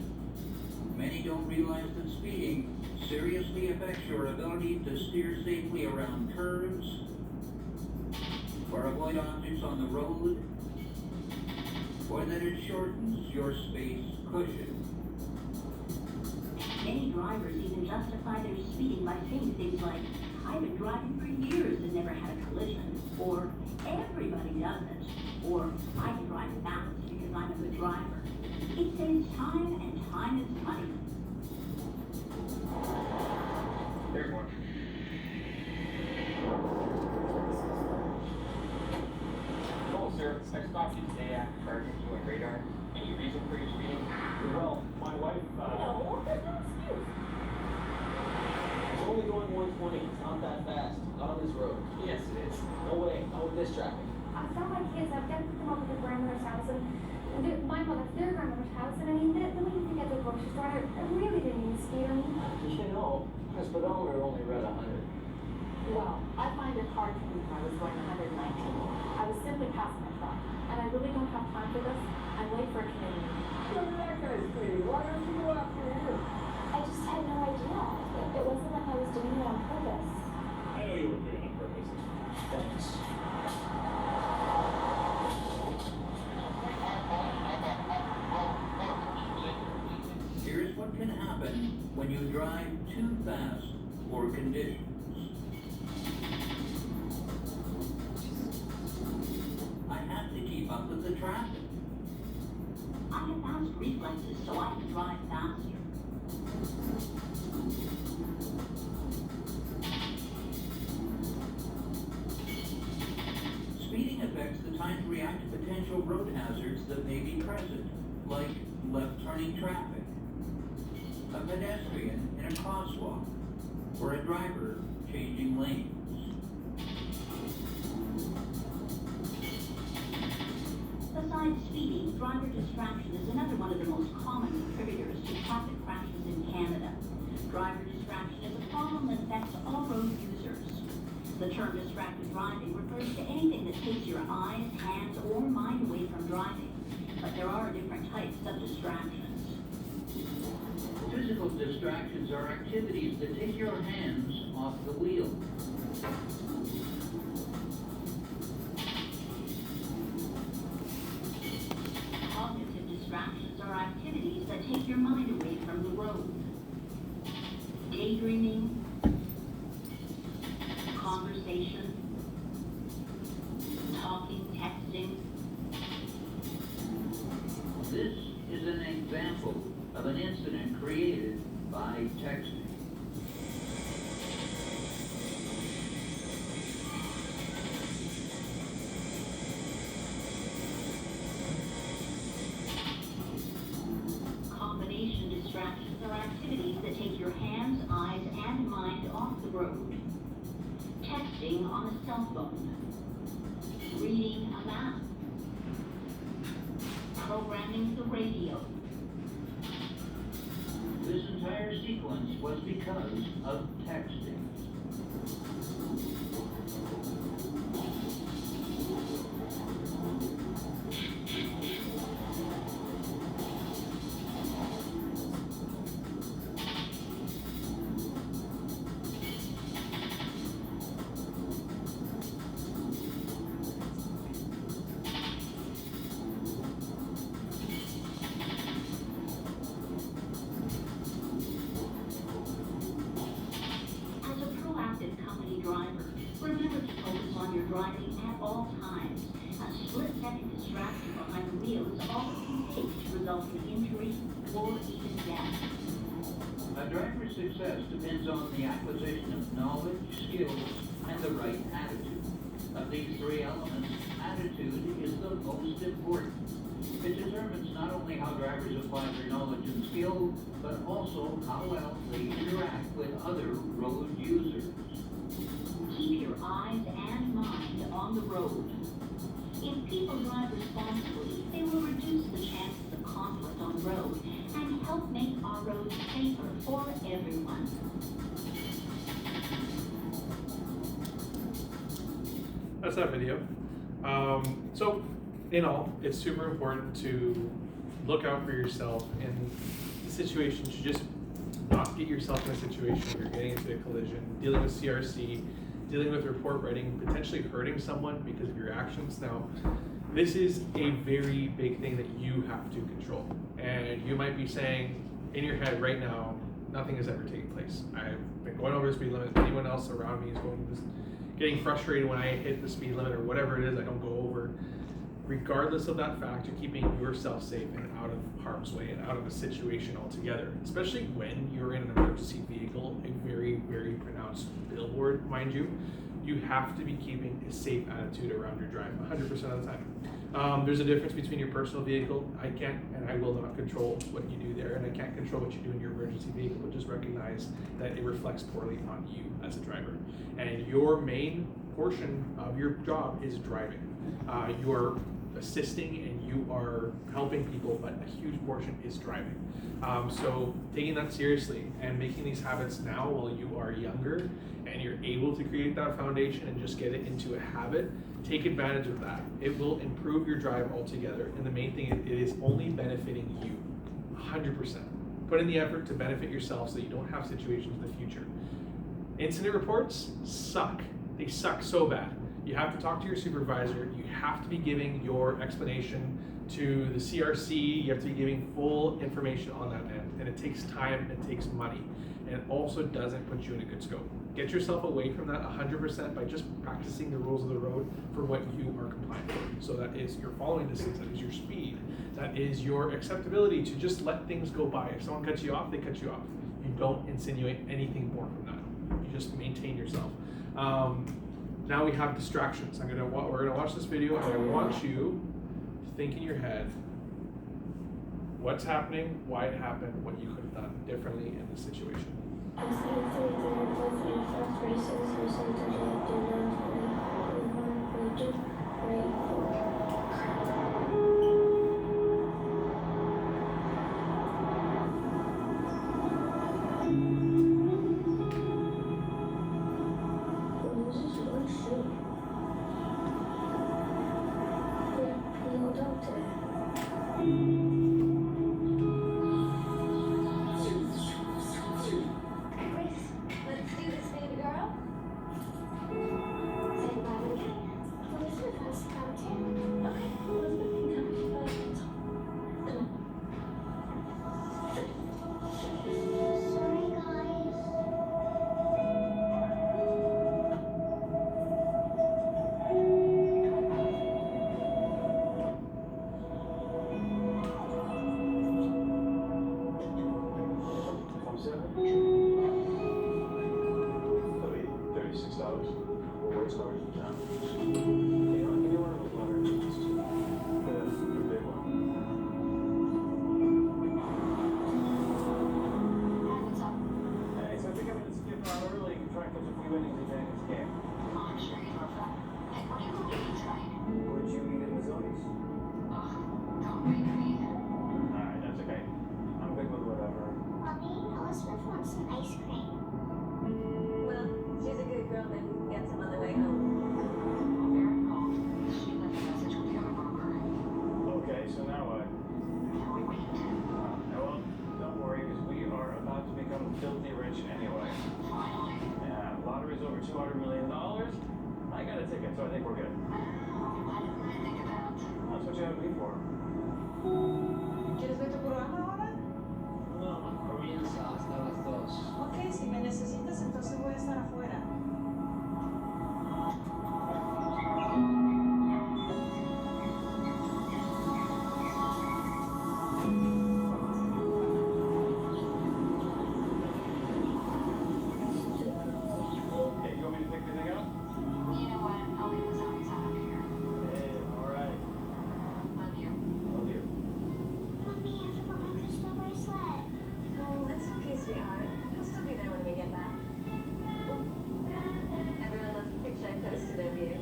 Many don't realize that speeding seriously affects your ability to steer safely around curves or avoid objects on the road, or that it shortens your space cushion. Many drivers even justify their speeding by saying things like, "I've been driving for years and never had a collision," or "Everybody does it," or "I can drive fast because I'm a good driver." It saves time, and time is money. Here's one. Hello, sir. I stopped you today after charging you on radar. Any reason for your speeding? Well, my wife, No, there's no excuse. It's only going 120, it's not that fast. Not on this road. Yes, it is. No way, not with this traffic. I saw my kids, I've got to pick them up at their grandmother's house, and my mother's their grandmother's house, and I mean, the way you think at the grocery store, I really didn't even speed on you. You know, my speedometer only read 100. Well, I find it hard to believe I was going 119. I was simply passing my truck, and I really don't have time for this. I'm late for a Canadian. Look at that guy's speeding. Why don't you go after him? I just had no idea. It wasn't like I was doing it on purpose. I know you were doing it on purpose. Thanks. Here's what can happen when you drive too fast for conditions. I have to keep up with the traffic. I have fast reflexes, so I can drive faster. Speeding affects the time to react to potential road hazards that may be present, like left-turning traffic, a pedestrian in a crosswalk, or a driver changing lanes. Besides speeding, driver distraction is another one of the most common contributors to traffic crashes in Canada. Driver distraction is a problem that affects all road users. The term distracted driving refers to anything that takes your eyes, hands, or mind away from driving. But there are different types of distractions. Physical distractions are activities that take your hands off the wheel. Cognitive distractions are activities that take your mind away from the road. Daydreaming, conversation, talking, texting. This is an example of an incident created by texting. Combination distractions are activities that take your hands, eyes, and mind off the road. Texting on a cell phone. Reading a map. Programming the radio. This entire sequence was because of texting. As a proactive company driver, remember to focus on your driving at all times. A split-second distraction behind the wheel is all it can take to result in injury or even death. A driver's success depends on the acquisition of knowledge, skills, and the right attitude. Of these three elements, attitude is the most important. It determines not only how drivers apply their knowledge and skill, but also how well they interact with other road users. Keep your eyes and mind on the road. If people drive responsibly, they will reduce the chances of conflict on the road and help make our roads safer for everyone. That's that video. So, in all, it's super important to look out for yourself in the situation. To just not get yourself in a situation where you're getting into a collision, dealing with CRC, dealing with report writing, potentially hurting someone because of your actions. Now, this is a very big thing that you have to control. And you might be saying in your head right now, nothing has ever taken place. I've been going over the speed limit. Anyone else around me is going to this, getting frustrated when I hit the speed limit or whatever it is I don't go over. Regardless of that fact, you're keeping yourself safe and out of harm's way and out of a situation altogether, especially when you're in an emergency vehicle, a very, very pronounced billboard, mind you. You have to be keeping a safe attitude around your drive 100% of the time. There's a difference between your personal vehicle. I can't and I will not control what you do there, and I can't control what you do in your emergency vehicle, but just recognize that it reflects poorly on you as a driver. And your main portion of your job is driving. You are assisting and you are helping people, but a huge portion is driving. So taking that seriously and making these habits now while you are younger and you're able to create that foundation and just get it into a habit, take advantage of that. It will improve your drive altogether. And the main thing, it is only benefiting you 100%. Put in the effort to benefit yourself so you don't have situations in the future. Incident reports suck. They suck so bad. You have to talk to your supervisor. You have to be giving your explanation to the CRC. You have to be giving full information on that end. And it takes time, it takes money. And it also doesn't put you in a good scope. Get yourself away from that 100% by just practicing the rules of the road for what you are compliant with. So that is your following distance, that is your speed, that is your acceptability to just let things go by. If someone cuts you off, they cut you off. You don't insinuate anything more from that. You just maintain yourself. Now we have distractions. We're gonna watch this video, and I want you to think in your head what's happening, why it happened, what you could have done differently in this situation. Let's do this, baby girl. Say bye again. Elizabeth wants to come too. Okay, Elizabeth can come. Come on. Sorry, guys. Come sit. That'll be $36. What's card? John. Give me one of those letters. The big one. What's up? Hey, so I think I'm gonna skip out early and try and catch a few innings in Danny's game. I'm sure you love that. Hey, what are you going to eat tonight? Would you eat in the zonies? Ugh, don't make me. Alright, that's okay. I'm good with whatever. Mommy, Elizabeth wants some ice cream. Well, she's a good girl, maybe we can get some on the way home. Very cold. She left a message with the other broker. Okay, so now what? Now we wait. Well, don't worry, because we are about to become filthy rich anyway. Finally. Yeah, lottery's over $200 million. I got a ticket, so I think we're good. Why didn't I think of that? That's what you have me for. ¿Quieres ver tu programa ahora? No, comienza hasta las 2. Ok, si me necesitas, entonces voy a estar afuera. Hey, you want me to pick anything up? You know what? I'll leave the zombies out of here. Hey, alright. Love you. Love you. Mommy, I forgot my crystal bracelet. Oh, that's okay, sweetheart. It'll still be there when we get back. Everyone loves the picture I posted of you.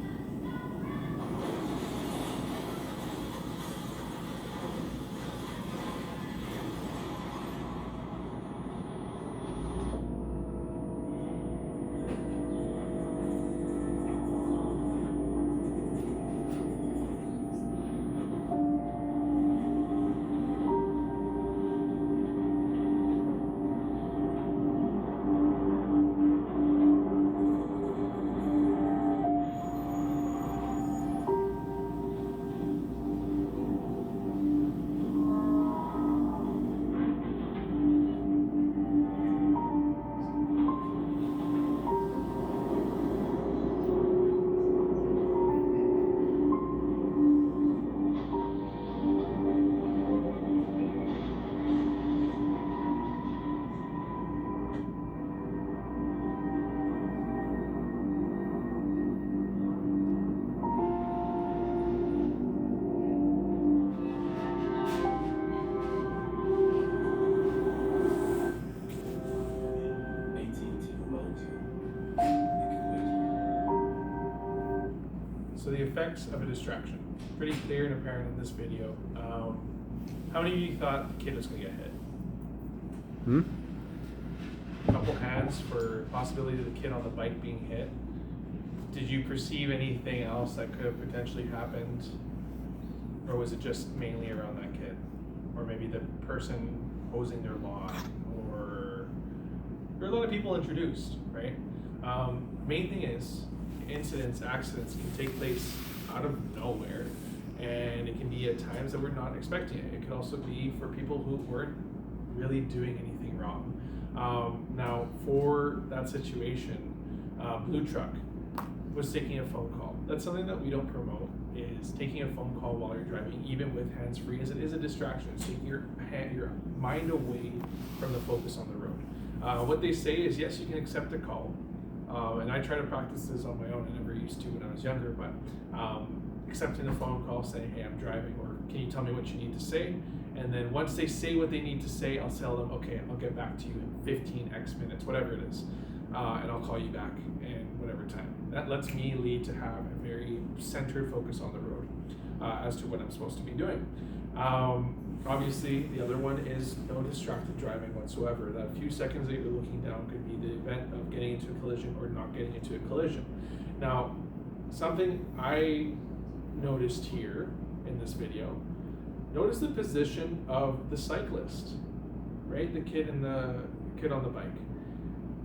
So the effects of a distraction, pretty clear and apparent in this video. How many of you thought the kid was going to get hit? A couple hands for possibility of the kid on the bike being hit. Did you perceive anything else that could have potentially happened? Or was it just mainly around that kid? Or maybe the person hosing their lawn, or there are a lot of people introduced, right? Main thing is incidents, accidents can take place out of nowhere, and it can be at times that we're not expecting it. It could also be for people who weren't really doing anything wrong. Now, for that situation, Blue Truck was taking a phone call. That's something that we don't promote, is taking a phone call while you're driving, even with hands-free, as it is a distraction. It's taking your mind away from the focus on the road. What they say is, yes, you can accept a call, and I try to practice this on my own. I never used to when I was younger, but accepting a phone call, saying, hey, I'm driving, or can you tell me what you need to say? And then once they say what they need to say, I'll tell them, okay, I'll get back to you in 15x minutes, whatever it is, and I'll call you back in whatever time. That lets me lead to have a very centered focus on the road as to what I'm supposed to be doing. Obviously, the other one is no distracted driving whatsoever. That few seconds that you're looking down could be the event of getting into a collision or not getting into a collision. Now, something I noticed here in this video, notice the position of the cyclist, right? The kid on the bike.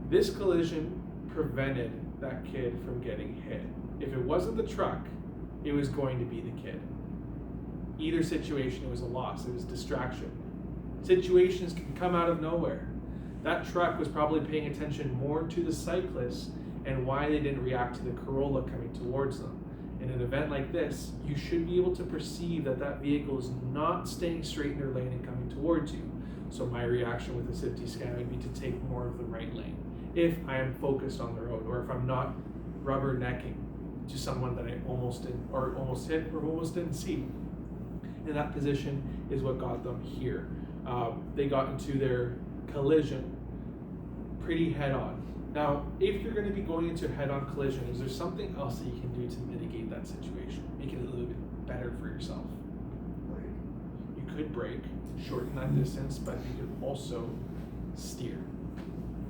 This collision prevented that kid from getting hit. If it wasn't the truck, it was going to be the kid. Either situation, it was a loss, it was distraction. Situations can come out of nowhere. That truck was probably paying attention more to the cyclist and why they didn't react to the Corolla coming towards them. In an event like this, you should be able to perceive that that vehicle is not staying straight in their lane and coming towards you. So my reaction with a safety scan would be to take more of the right lane if I am focused on the road, or if I'm not rubbernecking to someone that I almost hit or almost didn't see. And that position is what got them here. They got into their collision pretty head on. Now, if you're going to be going into a head-on collision, is there something else that you can do to mitigate that situation, make it a little bit better for yourself? You could brake, shorten that distance, but you could also steer.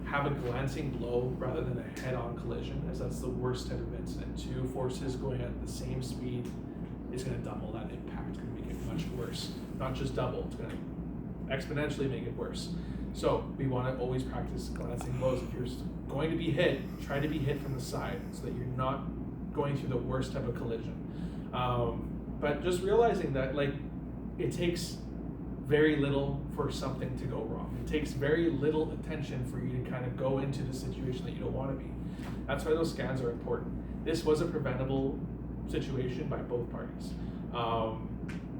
Have a glancing blow rather than a head-on collision, as that's the worst type of incident. Two forces going at the same speed is going to double that impact. It's going to make it much worse. Not just double, it's going to exponentially make it worse. So we want to always practice glancing blows. If you're going to be hit, try to be hit from the side so that you're not going through the worst type of collision. But just realizing that, like, it takes very little for something to go wrong. It takes very little attention for you to kind of go into the situation that you don't want to be. That's why those scans are important. This was a preventable situation by both parties.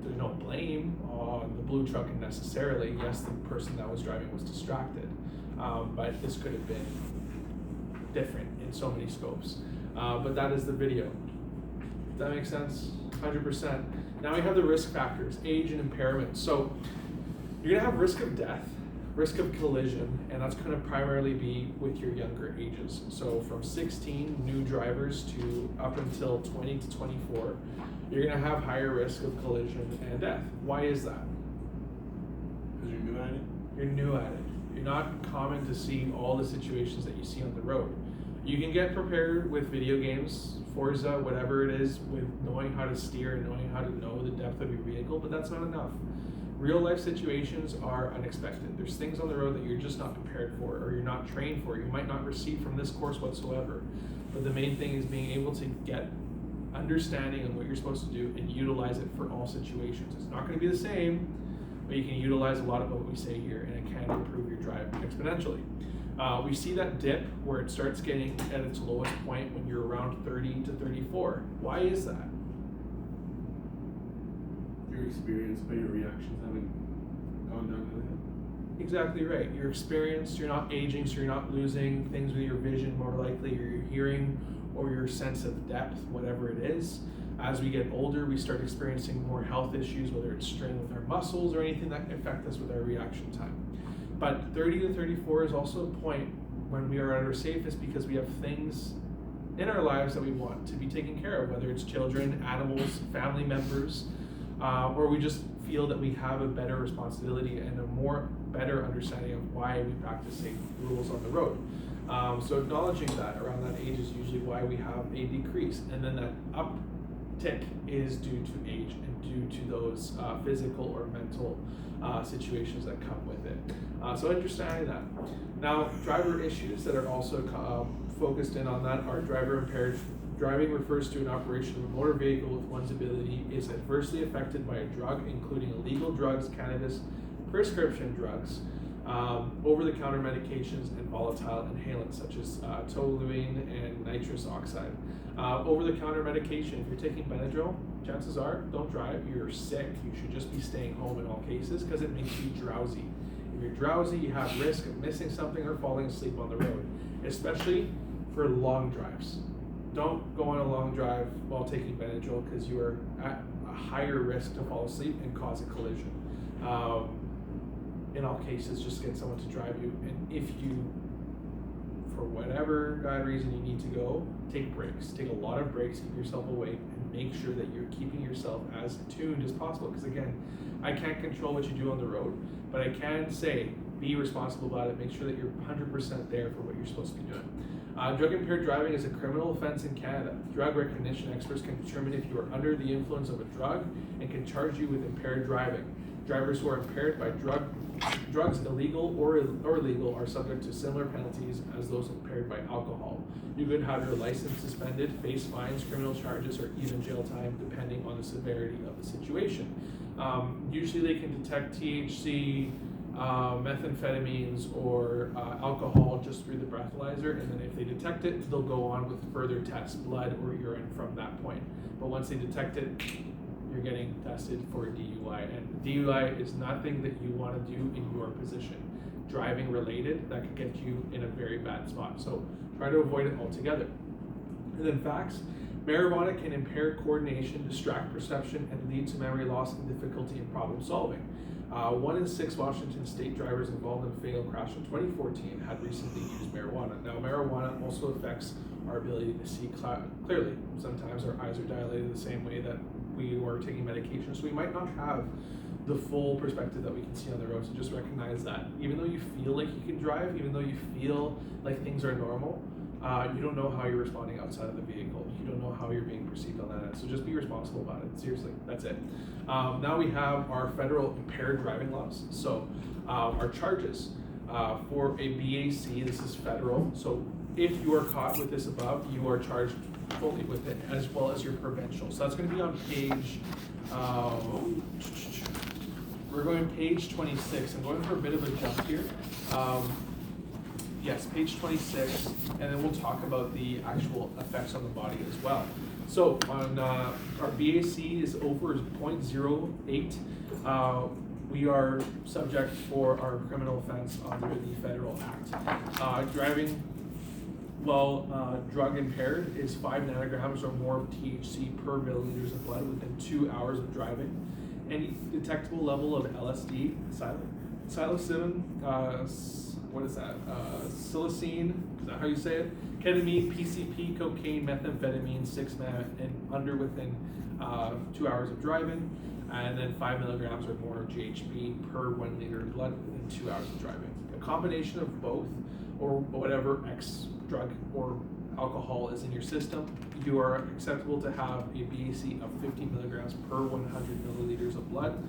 There's no blame on the blue truck necessarily. Yes, the person that was driving was distracted, but this could have been different in so many scopes. But that is the video. Does that make sense? 100%. Now we have the risk factors, age and impairment. So you're gonna have risk of death, risk of collision, and that's gonna primarily be with your younger ages. So from 16 new drivers to up until 20 to 24, you're gonna have higher risk of collision and death. Why is that? Because you're new at it? You're new at it. You're not common to see all the situations that you see on the road. You can get prepared with video games, Forza, whatever it is, with knowing how to steer and knowing how to know the depth of your vehicle, but that's not enough. Real life situations are unexpected. There's things on the road that you're just not prepared for, or you're not trained for. You might not receive from this course whatsoever. But the main thing is being able to get understanding of what you're supposed to do and utilize it for all situations. It's not going to be the same, but you can utilize a lot of what we say here, and it can improve your drive exponentially. We see that dip where it starts getting at its lowest point when you're around 30 to 34. Why is that? Your experience, but your reactions haven't gone down to that. Exactly right. You're experienced, you're not aging, so you're not losing things with your vision more likely, or your hearing, or your sense of depth, whatever it is. As we get older, we start experiencing more health issues, whether it's strain with our muscles or anything that can affect us with our reaction time. But 30 to 34 is also a point when we are at our safest because we have things in our lives that we want to be taken care of, whether it's children, animals, family members, or we just feel that we have a better responsibility and a better understanding of why we practice safe rules on the road. So acknowledging that around that age is usually why we have a decrease. And then that tick is due to age and due to those physical or mental situations that come with it. So understanding that. Now, driver issues that are also focused in on that are driver impaired. Driving refers to an operation of a motor vehicle with one's ability is adversely affected by a drug, including illegal drugs, cannabis, prescription drugs, over-the-counter medications, and volatile inhalants such as toluene and nitrous oxide. Over-the-counter medication, if you're taking Benadryl, chances are, don't drive, you're sick. You should just be staying home in all cases because it makes you drowsy. If you're drowsy, you have risk of missing something or falling asleep on the road, especially for long drives. Don't go on a long drive while taking Benadryl because you are at a higher risk to fall asleep and cause a collision. In all cases, just get someone to drive you. And if you, for whatever reason you need to go, take breaks. Take a lot of breaks, keep yourself awake, and make sure that you're keeping yourself as tuned as possible. Because again, I can't control what you do on the road, but I can say, be responsible about it. Make sure that you're 100% there for what you're supposed to be doing. Drug impaired driving is a criminal offense in Canada. Drug recognition experts can determine if you are under the influence of a drug and can charge you with impaired driving. Drivers who are impaired by drugs, illegal or illegal, are subject to similar penalties as those impaired by alcohol. You could have your license suspended, face fines, criminal charges, or even jail time, depending on the severity of the situation. Usually they can detect THC, methamphetamines, or alcohol just through the breathalyzer, and then if they detect it, they'll go on with further tests, blood or urine from that point. But once they detect it, you're getting tested for a DUI, and DUI is nothing that you want to do in your position. Driving related, that could get you in a very bad spot, so try to avoid it altogether. And then facts: marijuana can impair coordination, distract perception, and lead to memory loss and difficulty in problem solving. 1 in 6 Washington state drivers involved in a fatal crash in 2014 had recently used marijuana. Now, marijuana also affects our ability to see clearly. Sometimes our eyes are dilated the same way that we were taking medication, so we might not have the full perspective that we can see on the road. So just recognize that. Even though you feel like you can drive, even though you feel like things are normal, you don't know how you're responding outside of the vehicle. You don't know how you're being perceived on that end. So just be responsible about it. Seriously, that's it. Now we have our federal impaired driving laws. So our charges for a BAC, this is federal. So if you are caught with this above, you are charged fully with it, as well as your provincial. So that's going to be on page, we're going page 26. I'm going for a bit of a jump here. Yes, page 26, and then we'll talk about the actual effects on the body as well. So on our BAC is over 0.08. We are subject for our criminal offense under the federal act. Driving while drug impaired is 5 nanograms or more of THC per milliliters of blood within 2 hours of driving. Any detectable level of LSD, psilocybin, what is that? Psilocine, is that how you say it? Ketamine, PCP, cocaine, methamphetamine, 6-meth, and under within 2 hours of driving, and then 5 milligrams or more of GHB per 1 liter of blood within 2 hours of driving. A combination of both, or whatever X drug or alcohol is in your system, you are acceptable to have a BAC of 50 milligrams per 100 milliliters of blood,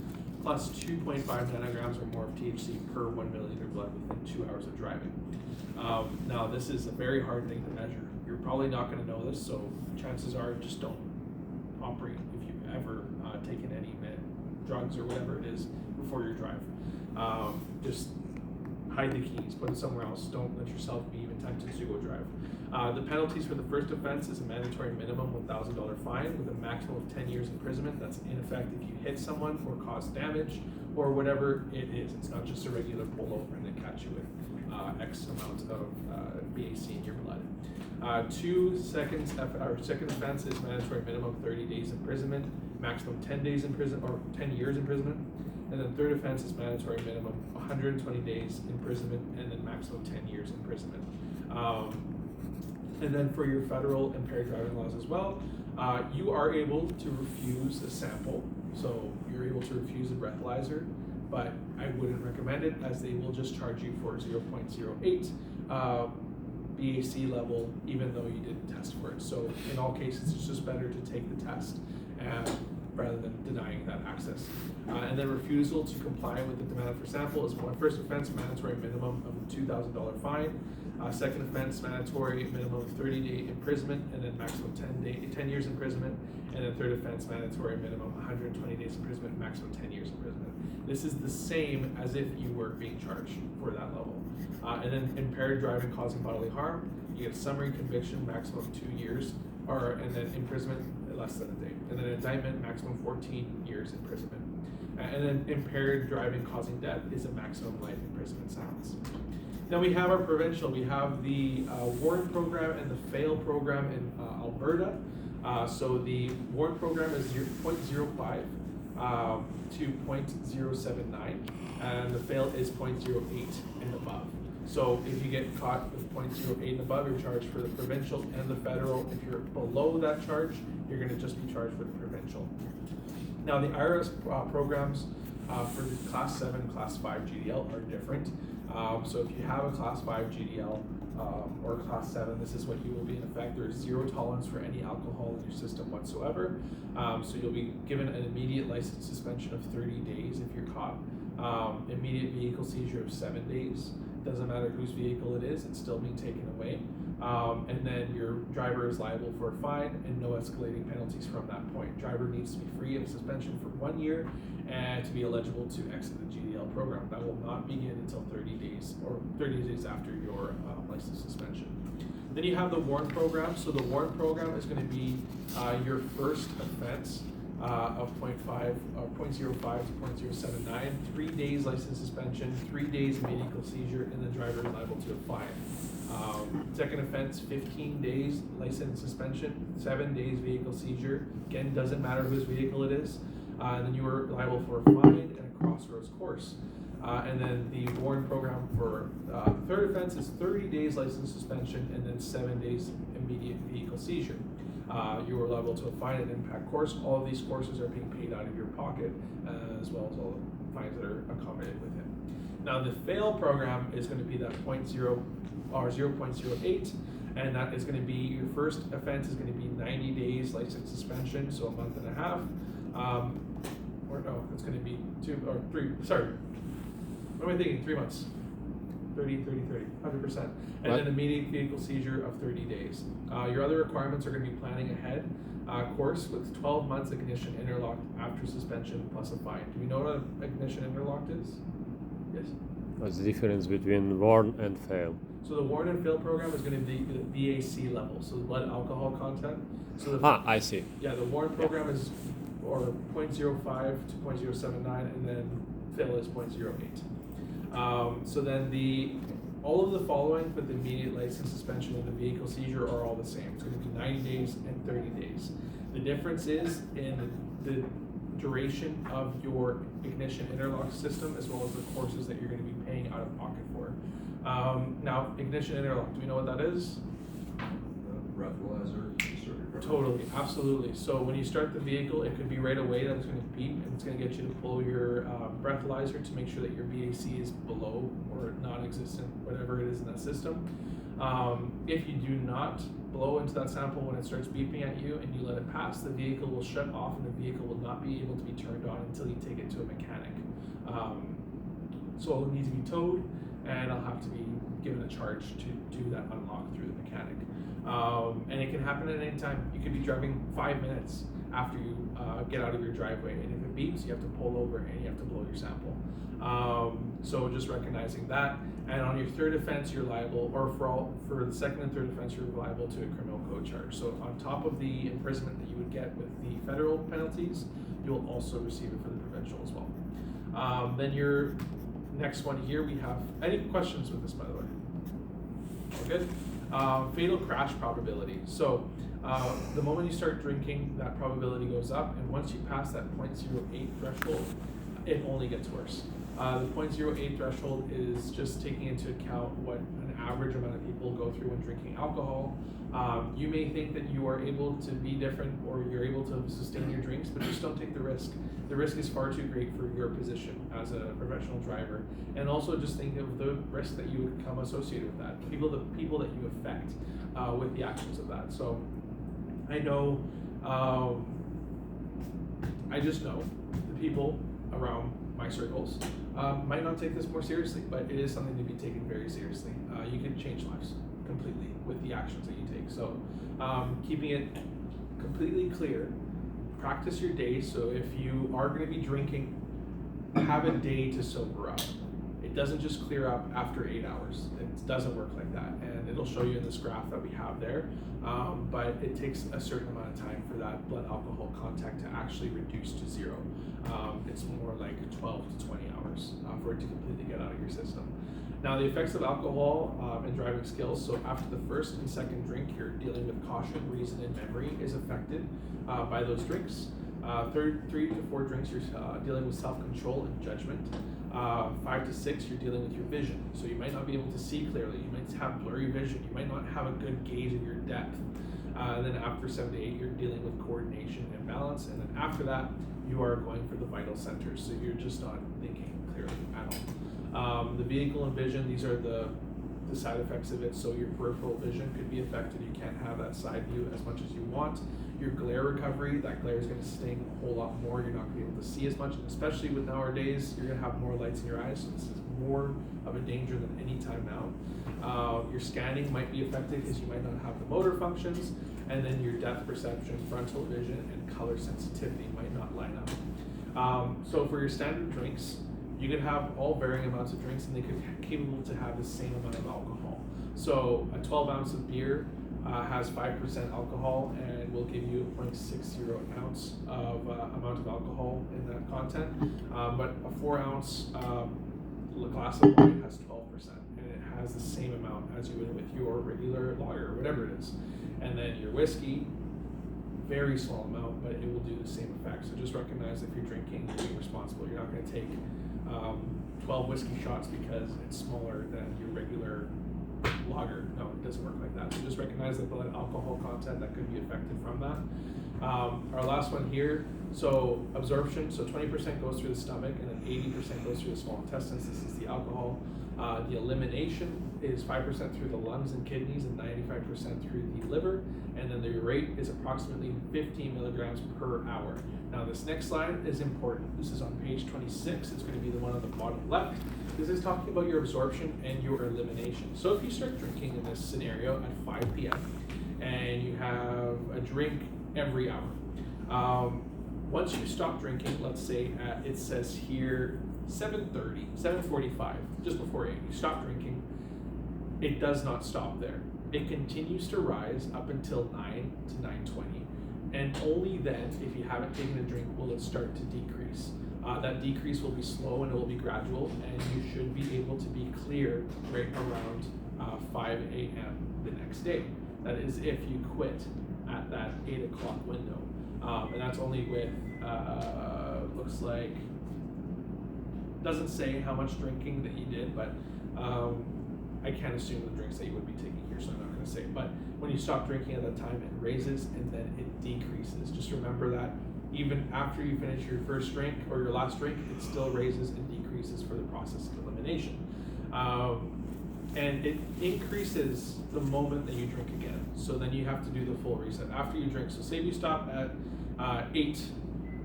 plus 2.5 nanograms or more of THC per 1 milliliter of blood within 2 hours of driving. Now, this is a very hard thing to measure. You're probably not going to know this, so chances are just don't operate if you've ever taken any drugs or whatever it is before your drive. Just hide the keys, put it somewhere else. Don't let yourself be even tempted to go drive. The penalties for the first offense is a mandatory minimum $1,000 fine with a maximum of 10 years imprisonment. That's in effect if you hit someone or cause damage or whatever it is. It's not just a regular pullover and they catch you with X amount of BAC in your blood. Second offense is mandatory minimum 30 days imprisonment, maximum 10 days in prison or 10 years imprisonment. And then third offense is mandatory minimum 120 days imprisonment and then maximum 10 years imprisonment. And then for your federal impaired driving laws as well, you are able to refuse a sample. So you're able to refuse a breathalyzer, but I wouldn't recommend it as they will just charge you for 0.08. BAC level even though you didn't test for it. So in all cases, it's just better to take the test rather than denying that access. And then refusal to comply with the demand for sample is one first offense, mandatory minimum of a $2,000 fine. Second offense, mandatory minimum of 30-day imprisonment, and then maximum 10 years imprisonment. And then third offense, mandatory minimum 120 days imprisonment, maximum 10 years imprisonment. This is the same as if you were being charged for that level. And then impaired driving causing bodily harm, you get a summary conviction, maximum 2 years, and then imprisonment less than a day. And then indictment, maximum 14 years imprisonment. And then impaired driving causing death is a maximum life imprisonment sentence. Then we have our provincial. We have the warrant program and the fail program in Alberta. So the warrant program is 0.05 to 0.079, and the fail is 0.08 and above. So if you get caught with 0.08 and above, you're charged for the provincial and the federal. If you're below that charge, you're going to just be charged for the provincial. Now the IRS programs for the Class 7, Class 5 GDL are different. So if you have a Class 5 GDL or Class 7, this is what you will be in effect. There's zero tolerance for any alcohol in your system whatsoever. So you'll be given an immediate license suspension of 30 days if you're caught. Immediate vehicle seizure of 7 days. Doesn't matter whose vehicle it is, it's still being taken away. And then your driver is liable for a fine and no escalating penalties from that point. Driver needs to be free of suspension for 1 year and to be eligible to exit the GDL program. That will not begin until 30 days or 30 days after your license suspension. Then you have the warrant program. So the warrant program is going to be your first offense of 0.05 to 0.079, 3 days license suspension, 3 days vehicle seizure, and the driver is liable to a fine. Second offense, 15 days license suspension, 7 days vehicle seizure. Again, doesn't matter whose vehicle it is. And then you are liable for a fine and a crossroads course. And then the warrant program for third offense is 30 days license suspension and then 7 days immediate vehicle seizure. You are liable to a fine and impact course. All of these courses are being paid out of your pocket, as well as all the fines that are accommodated with it. Now the fail program is going to be that 0.08, and that is going to be your first offense is going to be 90 days license suspension, so a month and a half. Or no, it's going to be 2 or 3. Sorry, what am I thinking? 3 months. 100%. And then immediate vehicle seizure of 30 days. Your other requirements are going to be planning ahead course with 12 months ignition interlocked after suspension plus a fine. Do you know what an ignition interlocked is? Yes. What's the difference between warn and fail? So the warn and fail program is going to be the BAC level, so the blood alcohol content. So I see. Yeah, the warn program is 0.05 to 0.079, and then fail is 0.08. So then all of the following with the immediate license suspension and the vehicle seizure are all the same. It's going to be 90 days and 30 days. The difference is in the duration of your ignition interlock system, as well as the courses that you're going to be paying out of pocket for. Now, ignition interlock, do we know what that is? Breathalyzer, circuit breaker. Totally, absolutely. So when you start the vehicle, it could be right away that it's going to beep, and it's going to get you to pull your breathalyzer to make sure that your BAC is below or non-existent, whatever it is in that system. If you do not blow into that sample when it starts beeping at you and you let it pass, the vehicle will shut off and the vehicle will not be able to be turned on until you take it to a mechanic. So it'll need to be towed, and I'll have to be given a charge to do that unlock through the mechanic. And it can happen at any time. You could be driving 5 minutes after you get out of your driveway, and if it beeps, you have to pull over and you have to blow your sample. So just recognizing that. And on your third offense, you're liable, or for the second and third offense, you're liable to a criminal code charge. So on top of the imprisonment that you would get with the federal penalties, you'll also receive it for the provincial as well. Then your next one here, we have, any questions with this, by the way? All good? Fatal crash probability. So the moment you start drinking, that probability goes up, and once you pass that 0.08 threshold, it only gets worse. The 0.08 threshold is just taking into account what an average amount of people go through when drinking alcohol. You may think that you are able to be different or you're able to sustain your drinks, but just don't take the risk. The risk is far too great for your position as a professional driver. And also just think of the risk that you would become associated with that, the people that you affect with the actions of that. So I know, I just know the people around my circles might not take this more seriously, but it is something to be taken very seriously. You can change lives completely with the actions that you take. So keeping it completely clear, practice your day. So if you are going to be drinking, have a day to sober up. It doesn't just clear up after 8 hours. It doesn't work like that, and it'll show you in this graph that we have there. But it takes a certain amount of time for that blood alcohol content to actually reduce to zero. It's more like 12 to 20 hours for it to completely get out of your system. Now, the effects of alcohol and driving skills. So after the first and second drink, you're dealing with caution, reason, and memory is affected by those drinks. 3 to 4 drinks, you're dealing with self-control and judgment. 5 to 6, you're dealing with your vision. So you might not be able to see clearly. You might have blurry vision. You might not have a good gauge of your depth. Then after 7 to 8, you're dealing with coordination and balance. And then after that, you are going for the vital centers. So you're just not thinking clearly at all. The vehicle and vision, these are the side effects of it. So your peripheral vision could be affected. You can't have that side view as much as you want. Your glare recovery, that glare is going to sting a whole lot more. You're not going to be able to see as much, and especially with nowadays, you're going to have more lights in your eyes. So this is more of a danger than any time now. Your scanning might be affected because you might not have the motor functions, and then your depth perception, frontal vision, and color sensitivity might not line up. So for your standard drinks, you could have all varying amounts of drinks, and they could be capable to have the same amount of alcohol. So a 12 ounce of beer has 5% alcohol and will give you a 0.60 ounce of amount of alcohol in that content. But a 4 ounce glass of wine has 12%, and it has the same amount as you would with your regular lager or whatever it is. And then your whiskey, very small amount, but it will do the same effect. So just recognize if you're drinking, you're being responsible. You're not going to take 12 whiskey shots because it's smaller than your regular lager. No, it doesn't work like that. So just recognize the blood alcohol content that could be affected from that. Our last one here, so absorption, so 20% goes through the stomach and then 80% goes through the small intestines. This is the alcohol. The elimination is 5% through the lungs and kidneys and 95% through the liver, and then the rate is approximately 15 milligrams per hour. Now this next slide is important. This is on page 26. It's going to be the one on the bottom left. This is talking about your absorption and your elimination. So if you start drinking in this scenario at 5 p.m. and you have a drink every hour, once you stop drinking, let's say at, it says here 7:30, 7:45, just before 8, you stop drinking, it does not stop there. It continues to rise up until 9 to 9:20, and only then, if you haven't taken a drink, will it start to decrease. That decrease will be slow and it will be gradual, and you should be able to be clear right around 5 a.m. the next day. That is if you quit at that 8 o'clock window. And that's only with, looks like, doesn't say how much drinking that you did, but I can't assume the drinks that you would be taking here, so I'm not going to say. But when you stop drinking at that time, it raises and then it decreases. Just remember that even after you finish your first drink or your last drink, it still raises and decreases for the process of elimination. And it increases the moment that you drink again. So then you have to do the full reset after you drink. So say you stop at 8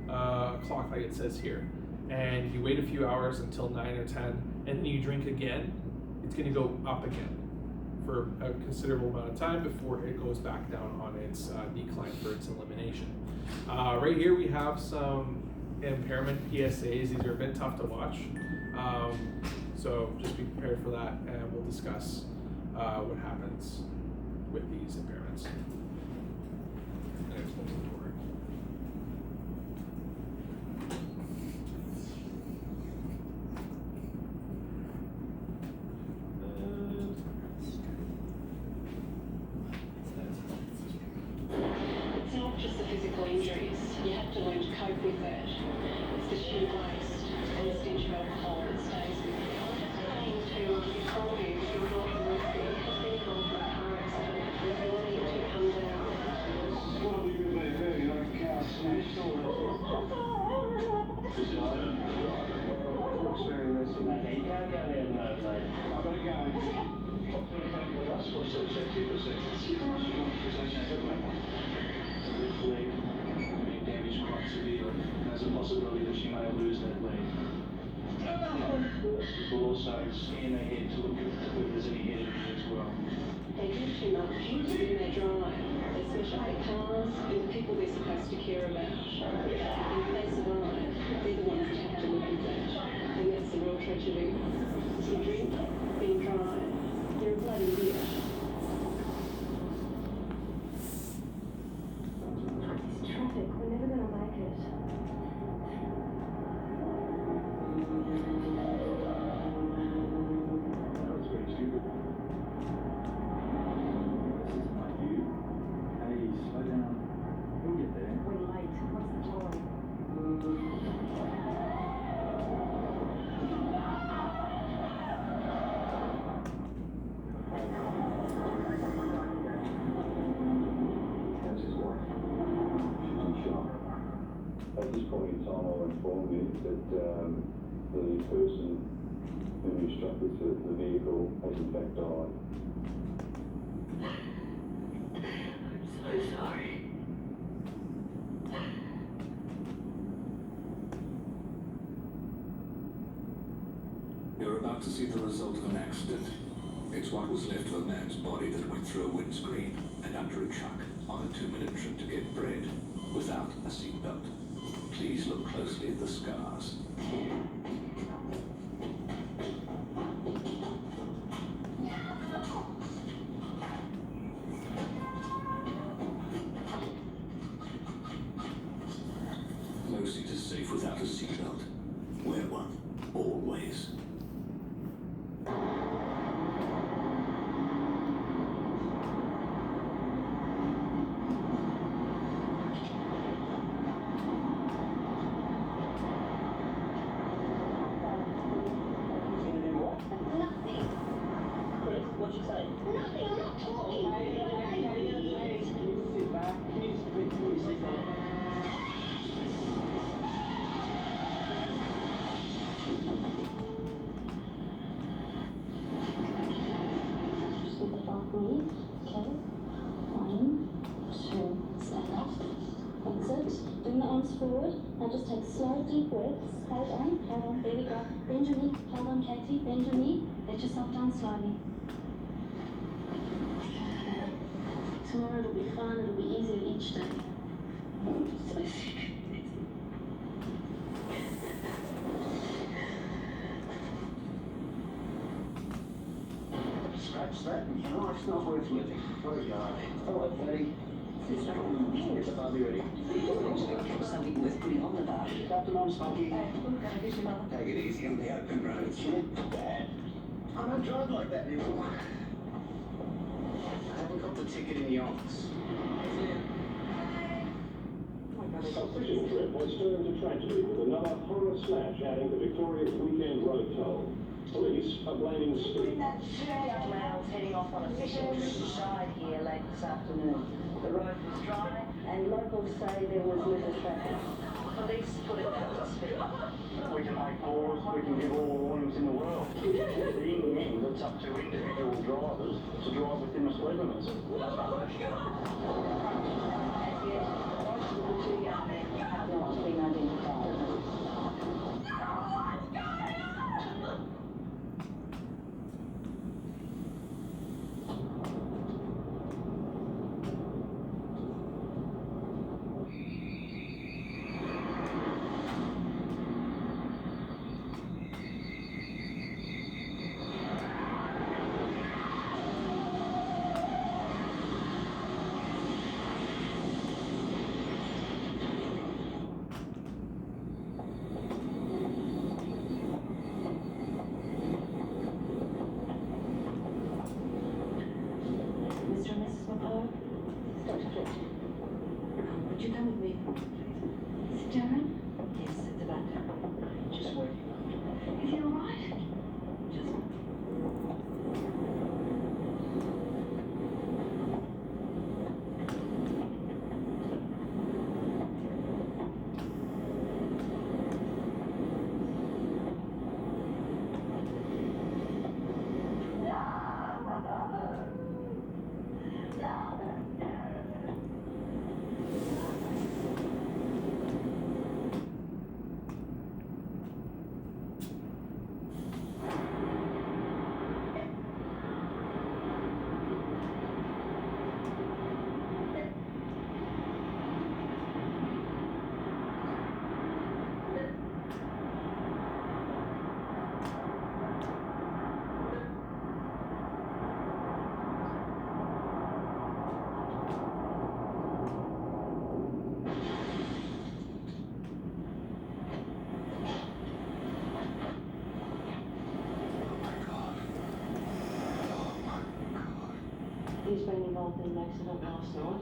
o'clock, like it says here, and you wait a few hours until 9 or 10, and then you drink again, it's going to go up again for a considerable amount of time before it goes back down on its decline for its elimination. Right here we have some impairment PSAs. These are a bit tough to watch. So just be prepared for that, and we'll discuss what happens with these impairments. It's not just the physical injuries. You have to learn to cope with it. It's the sheer waste and the stench of alcohol. It's severely. There's a possibility that she may lose that leg. We'll also scan her head to look at if there's any head injury as well. They do too much when they drive. They specialise cars and the people they're supposed to care about. And if they survive, they're the ones that have to look at that. And that's the real tragedy. You drink, then drive. You're a bloody idiot. This traffic, we're never gonna make it. That was very stupid. This is not you. Hey, slow down. We'll get there. We're late. What's the time? That's his wife. She's in shock. At this point in time, I'll inform you that the person whom you struck with the vehicle has in fact died. I'm so sorry. You're about to see the result of an accident. It's what was left of a man's body that went through a windscreen and under a truck on a 2-minute trip to get bread without a seatbelt. Please look closely at the scars. No seat is safe without a seatbelt. Wear one, always. Nothing. Chris, what'd you say? Nothing, I'm not talking. Sit back. Can you just wait till you say that? Just look above me. Okay. 1, 2, stand up. Exit. Bring the arms forward. Now just take slow, deep breaths. Hold on. There we go. Bend your knee. Hold on, Katie. Bend your knee. Let yourself down slowly. Tomorrow it'll be fun. It'll be easier each day. I'm so sick. Scratch that. No, it's not worth living. What are you on? Hello, Betty. It's about me ready. Something worth putting on the bar. Afternoon, Spunky. Take Take it easy on the open roads. Dad, I don't drive like that anymore. I haven't got the ticket in the office. A fishing trip was turned to tragedy with another horror smash adding to Victoria's weekend road toll. Police are blaming speed. That young man was heading off on a fishing trip inside here late this afternoon. The road was dry and locals say there was little traffic. Police put it out to speed. We can make laws, we can give all the warnings in the world. In the end, it's up to individual drivers to drive within the speed limits. And yet, most of the 2 young men have not been identified. He's been involved in an accident last night.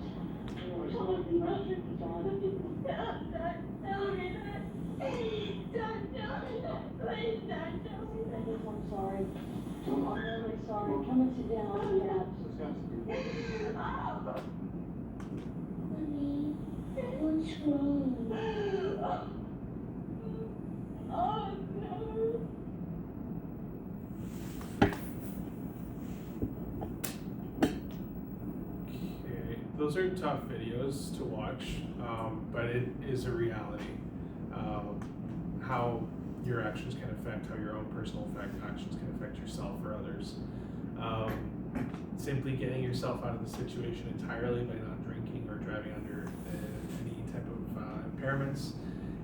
He died. I'm sorry. I'm really sorry. Come and sit down. I'll get out. Honey, what's wrong? Oh, no. Okay, those are tough videos to watch, but it is a reality. How your actions can affect, how your own personal actions can affect yourself or others. Simply getting yourself out of the situation entirely by not drinking or driving under any type of impairments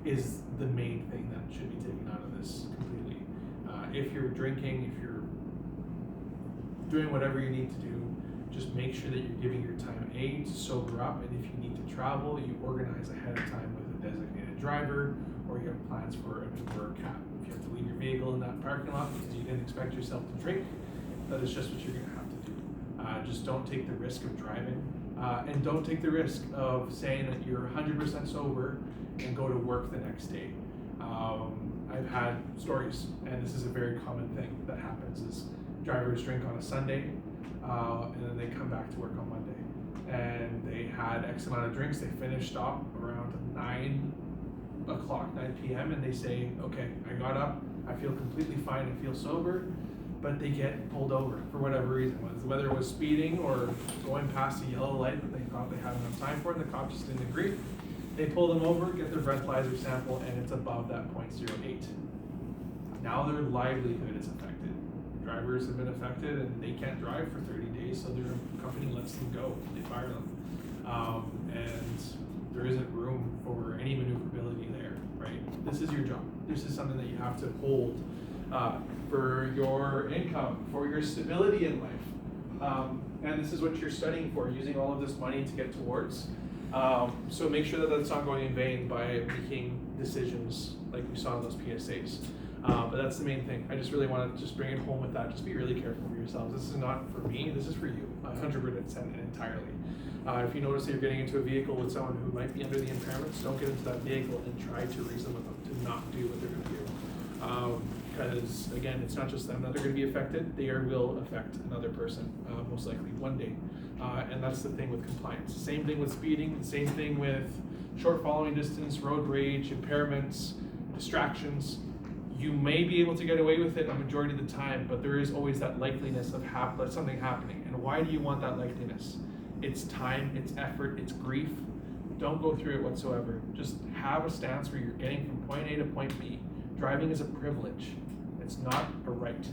is the main thing that should be taken out of this completely. If you're drinking, if you're doing whatever you need to do, just make sure that you're giving your time to sober up, and if you need to travel, you organize ahead of time with a designated driver, or you have plans for an Uber or cab. If you have to leave your vehicle in that parking lot because you didn't expect yourself to drink, that is just what you're going to have to do. Just don't take the risk of driving, and don't take the risk of saying that you're 100% sober and go to work the next day. I've had stories, and this is a very common thing that happens, is drivers drink on a Sunday, and then they come back to work on Monday. And they had X amount of drinks, they finished up around 9 p.m. and they say, okay, I got up, I feel completely fine, I feel sober, but they get pulled over for whatever reason, whether it was speeding or going past a yellow light that they thought they had enough time for, and the cop just didn't agree. They pull them over, get their breathalyzer sample, and it's above that 0.08. Now their livelihood is affected. Drivers have been affected and they can't drive for 30 days, so their company lets them go, they fire them. And there isn't room for any maneuverability there, right? This is your job. This is something that you have to hold for your income, for your stability in life. And this is what you're studying for, using all of this money to get towards. So make sure that that's not going in vain by making decisions like we saw in those PSAs. But that's the main thing. I just really want to just bring it home with that. Just be really careful for yourselves. This is not for me, this is for you, 100% entirely. If you notice that you're getting into a vehicle with someone who might be under the impairments, don't get into that vehicle and try to reason with them to not do what they're going to do. Because again, it's not just them that are going to be affected, they will affect another person, most likely one day. And that's the thing with compliance. Same thing with speeding, same thing with short following distance, road rage, impairments, distractions. You may be able to get away with it a majority of the time, but there is always that likeliness of something happening. And why do you want that likeliness? It's time, it's effort, it's grief. Don't go through it whatsoever. Just have a stance where you're getting from point A to point B. Driving is a privilege. It's not a right.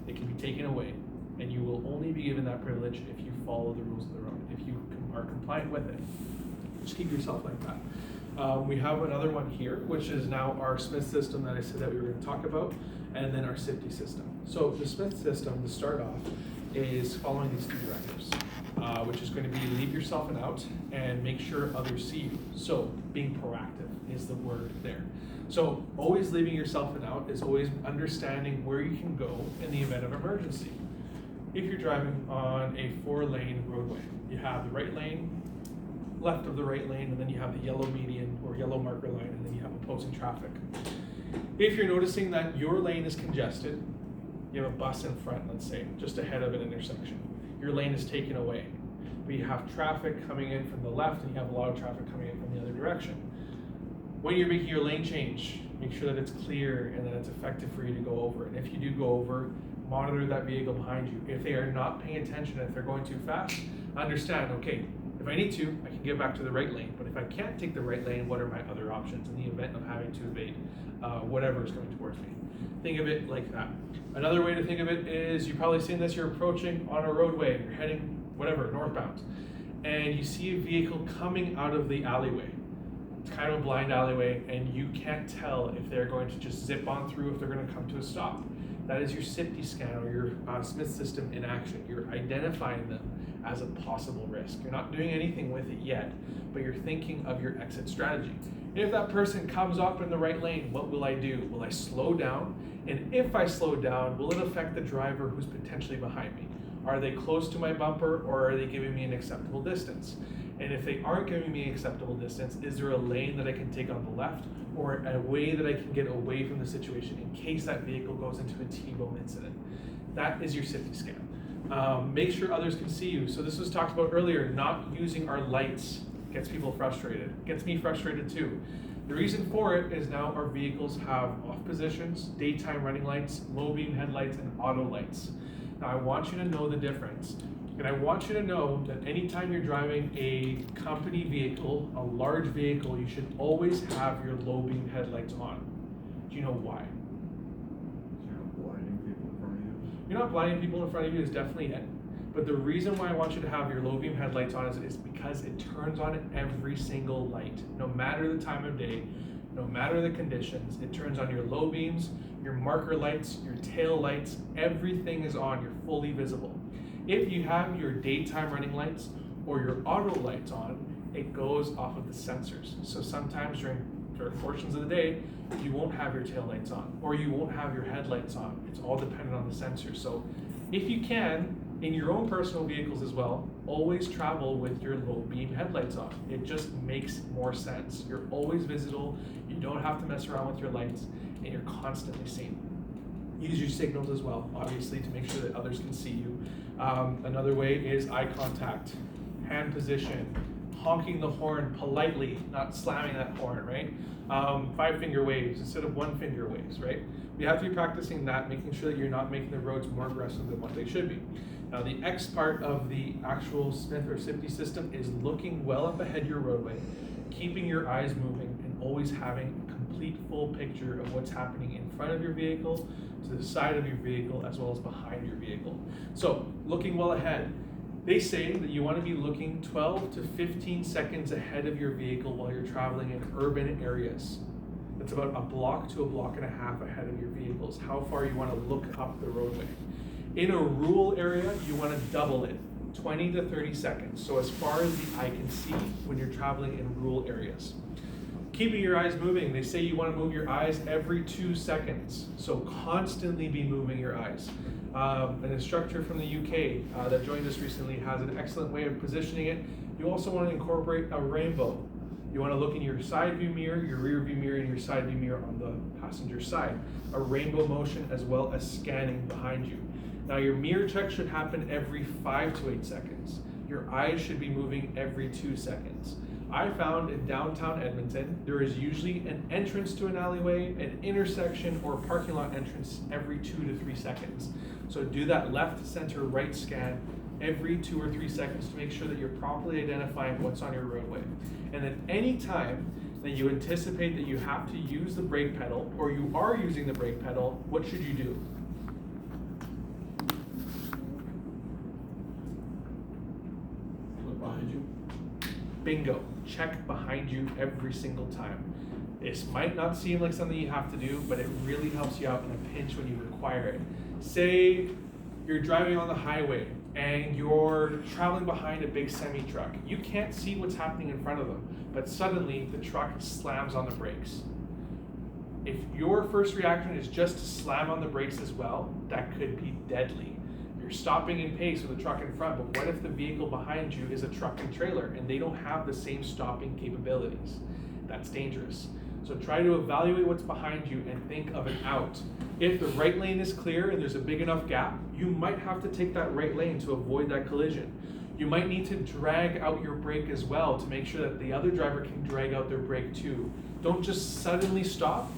It can be taken away, and you will only be given that privilege if you follow the rules of the road, if you are compliant with it. Just keep yourself like that. We have another one here, which is now our Smith system that I said that we were going to talk about, and then our safety system. So the Smith system, to start off, is following these 2 directives, which is going to be leave yourself an out and make sure others see you. So being proactive is the word there. So always leaving yourself an out is always understanding where you can go in the event of emergency. If you're driving on a 4-lane roadway, you have the right lane, left of the right lane, and then you have the yellow median or yellow marker line, and then you have opposing traffic. If you're noticing that your lane is congested, you have a bus in front, let's say, just ahead of an intersection. Your lane is taken away. But you have traffic coming in from the left, and you have a lot of traffic coming in from the other direction. When you're making your lane change, make sure that it's clear and that it's effective for you to go over. And if you do go over, monitor that vehicle behind you. If they are not paying attention, if they're going too fast, understand, okay, if I need to, I can get back to the right lane. But if I can't take the right lane, what are my other options in the event of having to evade whatever is coming towards me? Think of it like that. Another way to think of it is, you've probably seen this, you're approaching on a roadway, you're heading whatever, northbound, and you see a vehicle coming out of the alleyway. It's kind of a blind alleyway, and you can't tell if they're going to just zip on through, if they're going to come to a stop. That is your safety scan or your Smith system in action. You're identifying them as a possible risk. You're not doing anything with it yet, but you're thinking of your exit strategy. And if that person comes up in the right lane, what will I do? Will I slow down? And if I slow down, will it affect the driver who's potentially behind me? Are they close to my bumper, or are they giving me an acceptable distance? And if they aren't giving me an acceptable distance, is there a lane that I can take on the left, or a way that I can get away from the situation in case that vehicle goes into a T-bone incident? That is your safety scan. Make sure others can see you. So this was talked about earlier, not using our lights gets people frustrated. Gets me frustrated too. The reason for it is now our vehicles have off positions, daytime running lights, low beam headlights, and auto lights. Now I want you to know the difference. And I want you to know that anytime you're driving a company vehicle, a large vehicle, you should always have your low beam headlights on. Do you know why? You're not blinding people in front of you. You're not blinding people in front of you is definitely it. But the reason why I want you to have your low beam headlights on is because it turns on every single light. No matter the time of day, no matter the conditions, it turns on your low beams, your marker lights, your tail lights, everything is on, you're fully visible. If you have your daytime running lights or your auto lights on, it goes off of the sensors. So sometimes during portions of the day, you won't have your tail lights on, or you won't have your headlights on. It's all dependent on the sensor. So if you can, in your own personal vehicles as well, always travel with your low beam headlights on. It just makes more sense. You're always visible, you don't have to mess around with your lights, and you're constantly seen. Use your signals as well, obviously, to make sure that others can see you. Another way is eye contact, hand position, honking the horn politely, not slamming that horn, right? 5-finger waves instead of 1-finger waves, right? We have to be practicing that, making sure that you're not making the roads more aggressive than what they should be. Now, the X part of the actual Smith or safety system is looking well up ahead your roadway, keeping your eyes moving, and always having a complete full picture of what's happening in front of your vehicle, to the side of your vehicle, as well as behind your vehicle. So, looking well ahead. They say that you want to be looking 12 to 15 seconds ahead of your vehicle while you're traveling in urban areas. That's about a block to a block and a half ahead of your vehicles, how far you want to look up the roadway. In a rural area, you want to double it, 20 to 30 seconds. So as far as the eye can see when you're traveling in rural areas. Keeping your eyes moving, they say you want to move your eyes every 2 seconds. So constantly be moving your eyes. An instructor from the UK that joined us recently has an excellent way of positioning it. You also want to incorporate a rainbow. You want to look in your side view mirror, your rear view mirror, and your side view mirror on the passenger side. A rainbow motion as well as scanning behind you. Now your mirror check should happen every 5 to 8 seconds. Your eyes should be moving every 2 seconds. I found in downtown Edmonton, there is usually an entrance to an alleyway, an intersection, or parking lot entrance every 2 to 3 seconds. So do that left, center, right scan every 2 or 3 seconds to make sure that you're properly identifying what's on your roadway. And then any time that you anticipate that you have to use the brake pedal, or you are using the brake pedal, what should you do? Look behind you. Bingo. Check behind you every single time. This might not seem like something you have to do, but it really helps you out in a pinch when you require it. Say you're driving on the highway and you're traveling behind a big semi-truck. You can't see what's happening in front of them, but suddenly the truck slams on the brakes. If your first reaction is just to slam on the brakes as well, that could be deadly. You're stopping in pace with a truck in front, but what if the vehicle behind you is a truck and trailer and they don't have the same stopping capabilities? That's dangerous. So try to evaluate what's behind you and think of an out. If the right lane is clear and there's a big enough gap, you might have to take that right lane to avoid that collision. You might need to drag out your brake as well to make sure that the other driver can drag out their brake too. Don't just suddenly stop,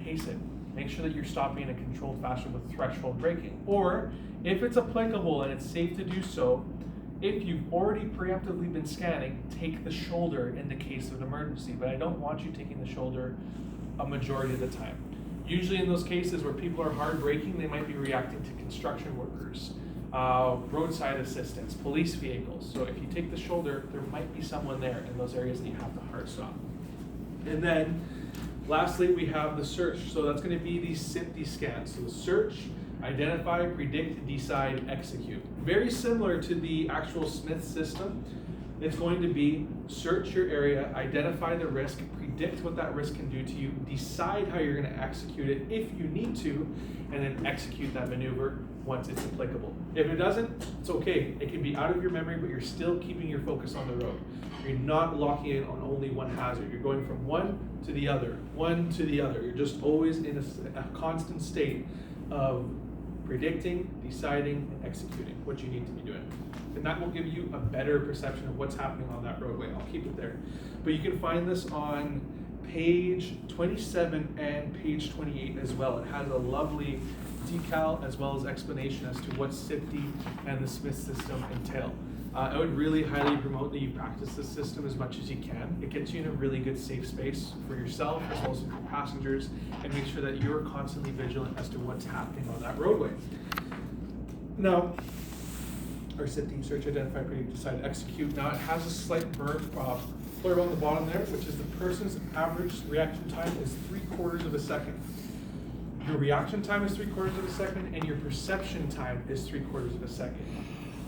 pace it. Make sure that you're stopping in a controlled fashion with threshold braking. Or if it's applicable and it's safe to do so, if you've already preemptively been scanning, take the shoulder in the case of an emergency, but I don't want you taking the shoulder a majority of the time. Usually in those cases where people are hard braking, they might be reacting to construction workers, roadside assistance, police vehicles. So if you take the shoulder, there might be someone there in those areas that you have to hard stop. And then lastly, we have the search. So that's going to be the SIPD scans. So the search, identify, predict, decide, execute. Very similar to the actual Smith system. It's going to be search your area, identify the risk, predict what that risk can do to you, decide how you're going to execute it if you need to, and then execute that maneuver once it's applicable. If it doesn't, it's okay. It can be out of your memory, but you're still keeping your focus on the road. You're not locking in on only one hazard. You're going from one to the other, one to the other. You're just always in a constant state of predicting, deciding, and executing what you need to be doing. And that will give you a better perception of what's happening on that roadway. I'll keep it there. But you can find this on page 27 and page 28 as well. It has a lovely decal as well as explanation as to what SIFTI and the Smith system entail. I would really highly promote that you practice this system as much as you can. It gets you in a really good safe space for yourself as well as for passengers, and make sure that you're constantly vigilant as to what's happening on that roadway. Now, our SIFTI, search, identify, predict, decide, execute. Now it has a slight blurb on the bottom there, which is the person's average reaction time is 3/4 of a second. Your reaction time is 3/4 of a second, and your perception time is 3/4 of a second.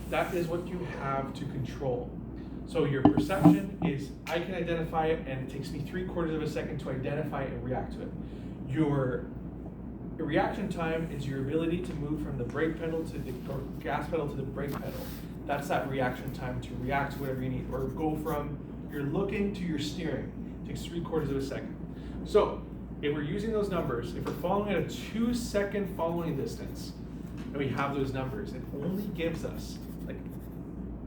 That is what you have to control. So your perception is, I can identify it, and it takes me 3/4 of a second to identify it and react to it. Your reaction time is your ability to move from the brake pedal to the or gas pedal to the brake pedal. That's that reaction time to react to whatever you need, or go from you're looking to your steering. It takes 3/4 of a second. So if we're using those numbers, if we're following at a 2-second following distance, and we have those numbers, it only gives us like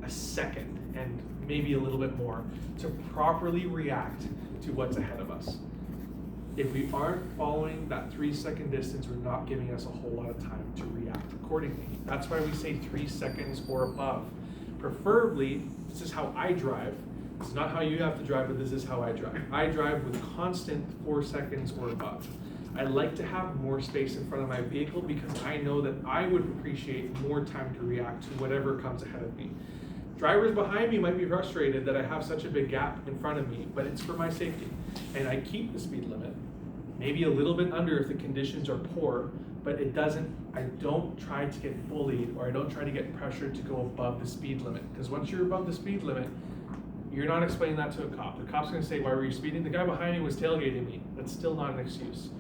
a second and maybe a little bit more to properly react to what's ahead of us. If we aren't following that 3-second distance, we're not giving us a whole lot of time to react accordingly. That's why we say 3 seconds or above. Preferably, this is how I drive. This is not how you have to drive, but this is how I drive. I drive with constant 4 seconds or above. I like to have more space in front of my vehicle because I know that I would appreciate more time to react to whatever comes ahead of me. Drivers behind me might be frustrated that I have such a big gap in front of me, but it's for my safety. And I keep the speed limit, maybe a little bit under if the conditions are poor, but I don't try to get bullied, or I don't try to get pressured to go above the speed limit. Because once you're above the speed limit, you're not explaining that to a cop. The cop's gonna say, why were you speeding? The guy behind me was tailgating me. That's still not an excuse.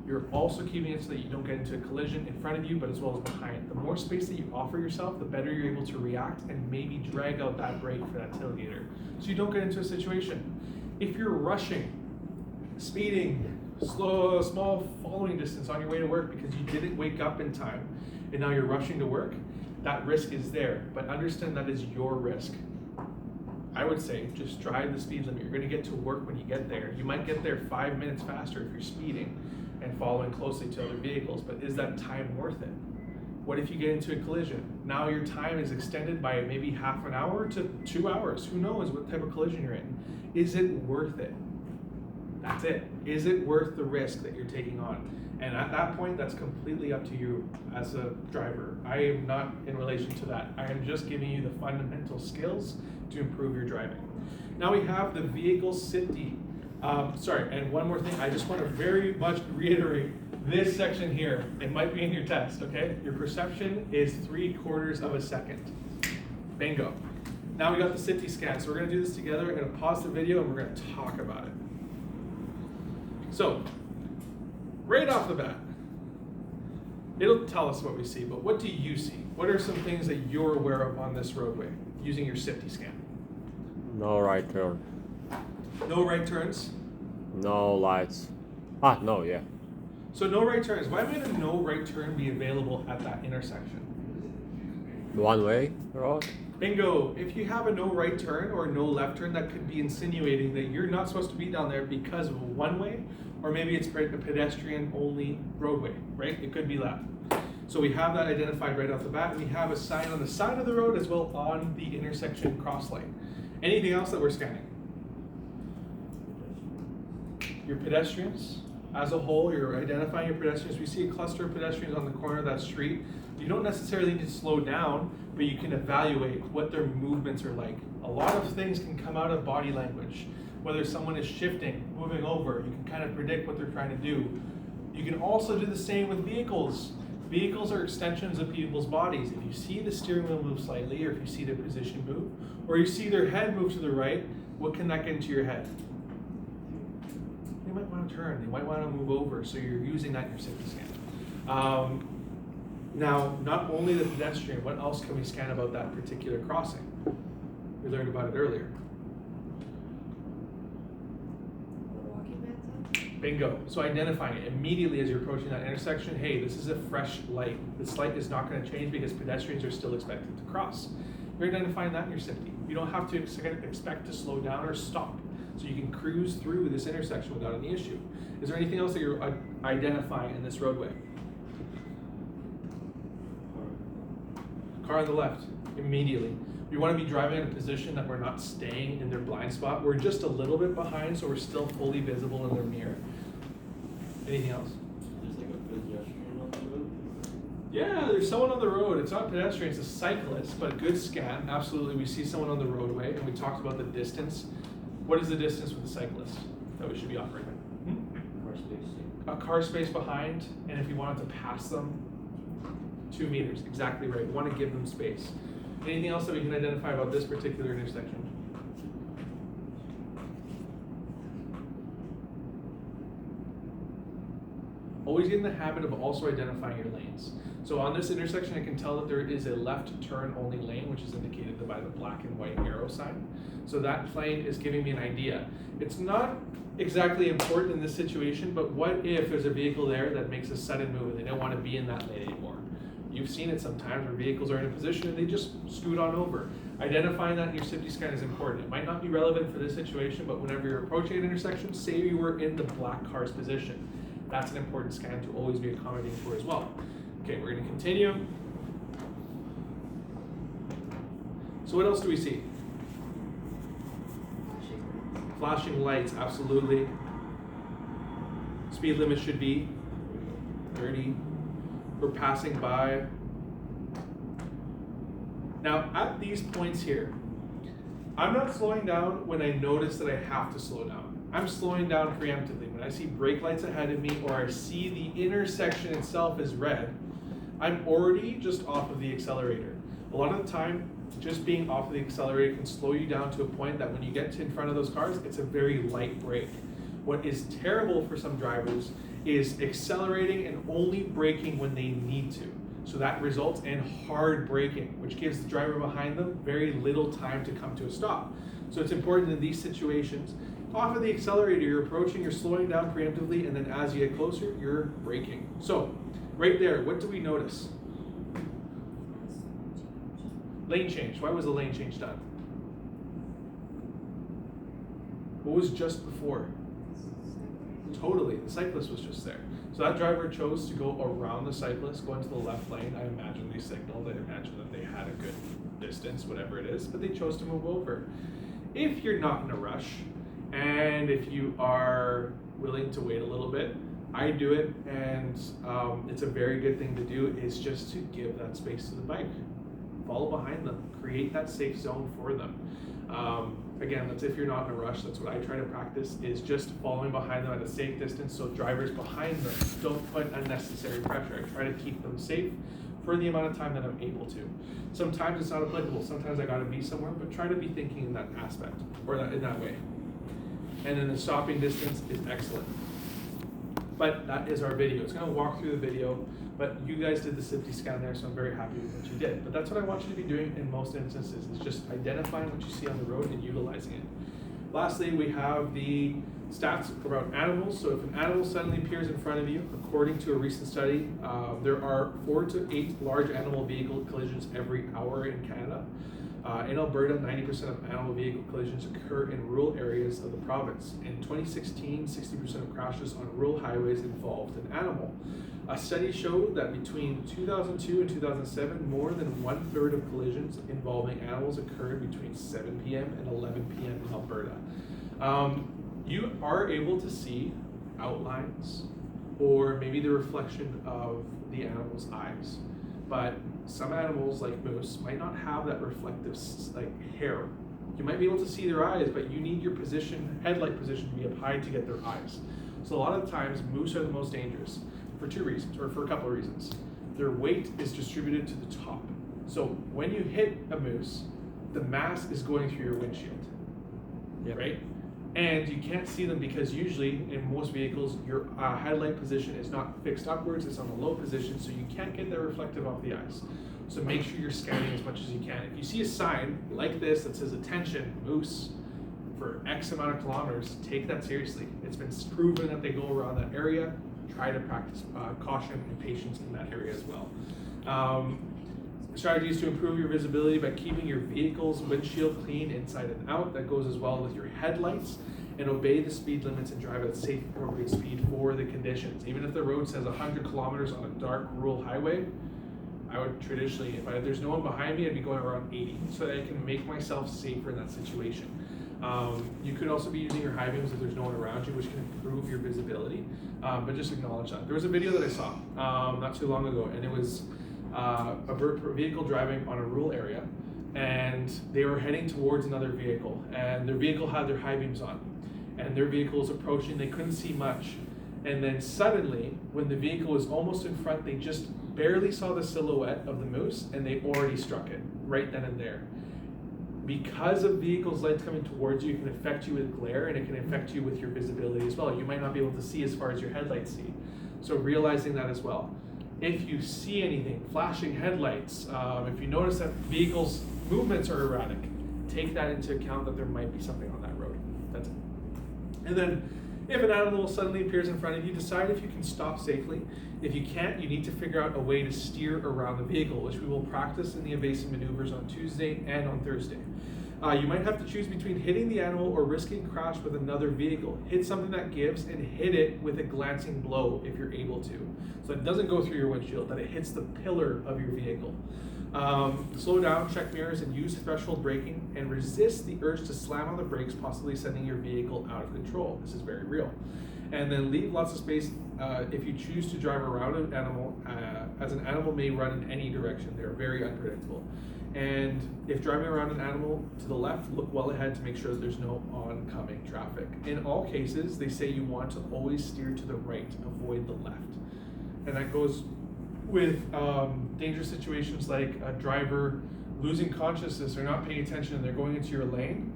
You're also keeping it so that you don't get into a collision in front of you, but as well as behind. The more space that you offer yourself, the better you're able to react and maybe drag out that brake for that tailgater, so you don't get into a situation. If you're rushing, speeding, small following distance on your way to work because you didn't wake up in time, and now you're rushing to work, that risk is there, but understand that is your risk. I would say just drive the speed limit. You're gonna get to work when you get there. You might get there 5 minutes faster if you're speeding and following closely to other vehicles, but is that time worth it? What if you get into a collision? Now your time is extended by maybe half an hour to 2 hours. Who knows what type of collision you're in? Is it worth it? That's it. Is it worth the risk that you're taking on? And at that point, that's completely up to you as a driver. I am not in relation to that. I am just giving you the fundamental skills to improve your driving. Now we have the vehicle SIFTI. And one more thing, I just want to very much reiterate this section here. It might be in your test, okay? Your perception is 3/4 of a second. Bingo. Now we got the SIFTI scan, so we're gonna do this together. We're gonna pause the video and we're gonna talk about it. So, right off the bat, it'll tell us what we see, but what do you see? What are some things that you're aware of on this roadway using your SIFTI scan? No right turn. No right turns? No lights. No, yeah. So no right turns. Why would a no right turn be available at that intersection? One way road? Bingo. If you have a no right turn or no left turn, that could be insinuating that you're not supposed to be down there because of a one way, or maybe it's a pedestrian only roadway, right? It could be that. So we have that identified right off the bat. We have a sign on the side of the road as well on the intersection cross lane. Anything else that we're scanning? Your pedestrians as a whole, you're identifying your pedestrians. We see a cluster of pedestrians on the corner of that street. You don't necessarily need to slow down, but you can evaluate what their movements are like. A lot of things can come out of body language. Whether someone is shifting, moving over, you can kind of predict what they're trying to do. You can also do the same with vehicles. Vehicles are extensions of people's bodies. If you see the steering wheel move slightly, or if you see their position move, or you see their head move to the right, what can that get into your head? turn. They might want to move over, so you're using that in your safety scan. Now, not only the pedestrian, what else can we scan about that particular crossing? We learned about it earlier. Bingo. So identifying it immediately as you're approaching that intersection. Hey, this is a fresh light. This light is not going to change because pedestrians are still expected to cross. You're identifying that in your safety. You don't have to expect to slow down or stop. So you can cruise through this intersection without any issue. Is there anything else that you're identifying in this roadway? Car on the left, immediately. We want to be driving in a position that we're not staying in their blind spot. We're just a little bit behind, so we're still fully visible in their mirror. Anything else? There's like a pedestrian on the road. Yeah, there's someone on the road. It's not pedestrian, it's a cyclist, but good scan. Absolutely, we see someone on the roadway, and we talked about the distance. What is the distance with the cyclist that we should be operating? Car space. A car space behind, and if you wanted to pass them, 2 meters. Exactly right. We want to give them space. Anything else that we can identify about this particular intersection? Always get in the habit of also identifying your lanes. So on this intersection, I can tell that there is a left turn only lane, which is indicated by the black and white arrow sign. So that lane is giving me an idea. It's not exactly important in this situation, but what if there's a vehicle there that makes a sudden move and they don't want to be in that lane anymore? You've seen it sometimes where vehicles are in a position and they just scoot on over. Identifying that in your safety scan is important. It might not be relevant for this situation, but whenever you're approaching an intersection, say you were in the black car's position. That's an important scan to always be accommodating for as well. Okay, we're going to continue. So what else do we see? Flashing lights, absolutely. Speed limit should be 30. We're passing by. Now, at these points here, I'm not slowing down when I notice that I have to slow down. I'm slowing down preemptively. When I see brake lights ahead of me or I see the intersection itself is red, I'm already just off of the accelerator. A lot of the time, just being off of the accelerator can slow you down to a point that when you get to in front of those cars, it's a very light brake. What is terrible for some drivers is accelerating and only braking when they need to. So that results in hard braking, which gives the driver behind them very little time to come to a stop. So it's important in these situations. Off of the accelerator, you're approaching, you're slowing down preemptively, and then as you get closer, you're braking. So right there, what do we notice? Lane change. Why was the lane change done? What was just before? Totally, the cyclist was just there. So that driver chose to go around the cyclist, go into the left lane. I imagine they signaled, I imagine that they had a good distance, whatever it is, but they chose to move over. If you're not in a rush, and if you are willing to wait a little bit, I do it, and it's a very good thing to do, is just to give that space to the bike. Follow behind them, create that safe zone for them. Again, that's if you're not in a rush. That's what I try to practice, is just following behind them at a safe distance so drivers behind them don't put unnecessary pressure. I try to keep them safe for the amount of time that I'm able to. Sometimes it's not applicable. Sometimes I gotta be somewhere, but try to be thinking in that aspect, or in that way. And then the stopping distance is excellent. But that is our video. It's gonna walk through the video, but you guys did the safety scan there, so I'm very happy with what you did. But that's what I want you to be doing in most instances, is just identifying what you see on the road and utilizing it. Lastly, we have the stats around animals. So if an animal suddenly appears in front of you, according to a recent study, there are 4 to 8 large animal vehicle collisions every hour in Canada. In Alberta, 90% of animal vehicle collisions occur in rural areas of the province. In 2016, 60% of crashes on rural highways involved an animal. A study showed that between 2002 and 2007, more than 1/3 of collisions involving animals occurred between 7 p.m. and 11 p.m. in Alberta. You are able to see outlines or maybe the reflection of the animal's eyes. But some animals, like moose, might not have that reflective hair. You might be able to see their eyes, but you need your headlight position to be up high to get their eyes. So a lot of times, moose are the most dangerous for 2 reasons, or for a couple of reasons. Their weight is distributed to the top. So when you hit a moose, the mass is going through your windshield, right? And you can't see them because usually in most vehicles your headlight position is not fixed upwards, it's on a low position, so you can't get that reflective off the ice. So make sure you're scanning as much as you can. If you see a sign like this that says attention, moose, for X amount of kilometers, take that seriously. It's been proven that they go around that area. Try to practice caution and patience in that area as well. Strategies to improve your visibility by keeping your vehicle's windshield clean inside and out. That goes as well with your headlights. And obey the speed limits and drive at a safe, appropriate speed for the conditions. Even if the road says 100 kilometers on a dark rural highway, I would traditionally, if there's no one behind me, I'd be going around 80 so that I can make myself safer in that situation. You could also be using your high beams if there's no one around you, which can improve your visibility, but just acknowledge that. There was a video that I saw not too long ago, and it was a vehicle driving on a rural area, and they were heading towards another vehicle, and their vehicle had their high beams on, and their vehicle was approaching, they couldn't see much, and then suddenly, when the vehicle was almost in front, they just barely saw the silhouette of the moose, and they already struck it, right then and there. Because of vehicles' lights coming towards you, it can affect you with glare, and it can affect you with your visibility as well. You might not be able to see as far as your headlights see. So realizing that as well. If you see anything, flashing headlights, if you notice that vehicles' movements are erratic, take that into account that there might be something on that road. That's it. And then, if an animal suddenly appears in front of you, decide if you can stop safely. If you can't, you need to figure out a way to steer around the vehicle, which we will practice in the evasive maneuvers on Tuesday and on Thursday. You might have to choose between hitting the animal or risking crash with another vehicle. Hit something that gives and hit it with a glancing blow if you're able to. So it doesn't go through your windshield, that it hits the pillar of your vehicle. Slow down, check mirrors, and use threshold braking, and resist the urge to slam on the brakes, possibly sending your vehicle out of control. This is very real. And then leave lots of space if you choose to drive around an animal, as an animal may run in any direction. They're very unpredictable. And if driving around an animal to the left, look well ahead to make sure that there's no oncoming traffic. In all cases, they say you want to always steer to the right, avoid the left. And that goes with dangerous situations like a driver losing consciousness or not paying attention and they're going into your lane.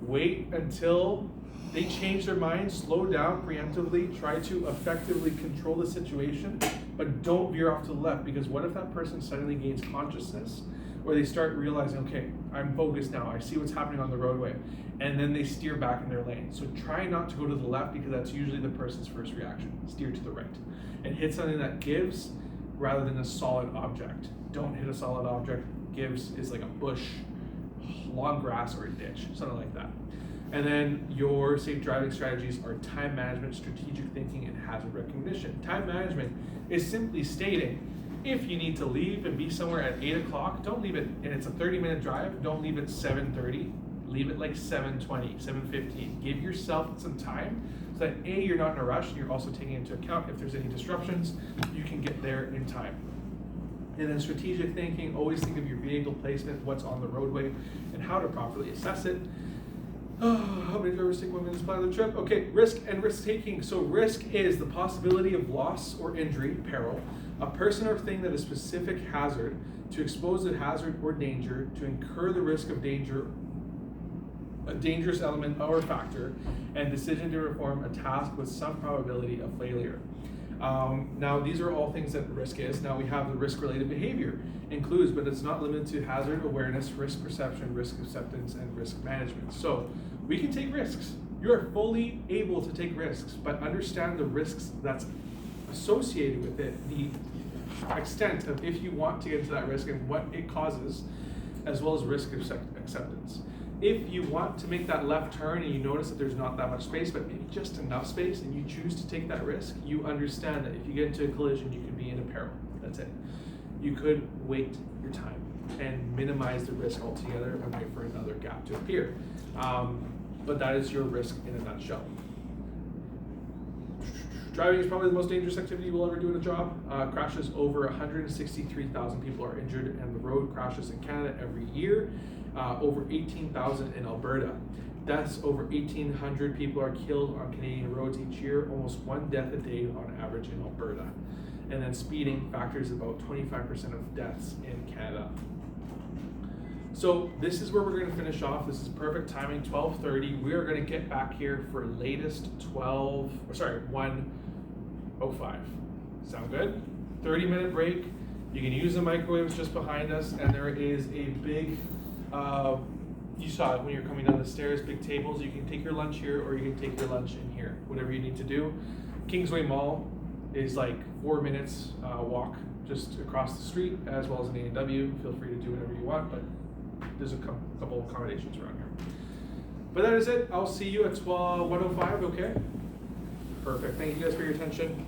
Wait until they change their mind, slow down preemptively, try to effectively control the situation, but don't veer off to the left, because what if that person suddenly gains consciousness, or they start realizing, okay, I'm focused now, I see what's happening on the roadway, and then they steer back in their lane. So try not to go to the left, because that's usually the person's first reaction. Steer to the right and hit something that gives rather than a solid object. Don't hit a solid object. Gives is like a bush, long grass, or a ditch, something like that. And then your safe driving strategies are time management, strategic thinking, and hazard recognition. Time management is simply stating, if you need to leave and be somewhere at 8 o'clock, don't leave it, and it's a 30-minute drive, don't leave at 7:30, leave it like 7:20, 7:15. Give yourself some time so that A, you're not in a rush, and you're also taking into account if there's any disruptions, you can get there in time. And then strategic thinking, always think of your vehicle placement, what's on the roadway, and how to properly assess it. How many drivers take 1 minute to plan the trip? Okay, risk and risk taking. So risk is the possibility of loss or injury, peril, a person or thing that is specific hazard, to expose a hazard or danger, to incur the risk of danger, a dangerous element or factor, and decision to perform a task with some probability of failure. Now, these are all things that risk is. Now we have the risk-related behavior, includes, but it's not limited to hazard awareness, risk perception, risk acceptance, and risk management. So we can take risks. You are fully able to take risks, but understand the risks that's associated with it, the extent of if you want to get into that risk and what it causes, as well as risk acceptance. If you want to make that left turn and you notice that there's not that much space, but maybe just enough space, and you choose to take that risk, you understand that if you get into a collision, you could be in a peril. That's it. You could wait your time and minimize the risk altogether and wait for another gap to appear. But that is your risk in a nutshell. Driving is probably the most dangerous activity you will ever do in a job. Crashes, over 163,000 people are injured in the road crashes in Canada every year. Over 18,000 in Alberta. Deaths, over 1,800 people are killed on Canadian roads each year, almost 1 death a day on average in Alberta. And then speeding factors about 25% of deaths in Canada. So this is where we're going to finish off. This is perfect timing, 12:30. We are going to get back here for latest 1:05. Sound good? 30-minute break. You can use the microwaves just behind us, and there is a big, you saw it when you're coming down the stairs, big tables. You can take your lunch here, or you can take your lunch in here, whatever you need to do. Kingsway Mall is like 4 minutes walk just across the street, as well as an A&W. Feel free to do whatever you want, but there's a couple accommodations around here. But that is it. I'll see you at 1:05, okay? Perfect. Thank you guys for your attention.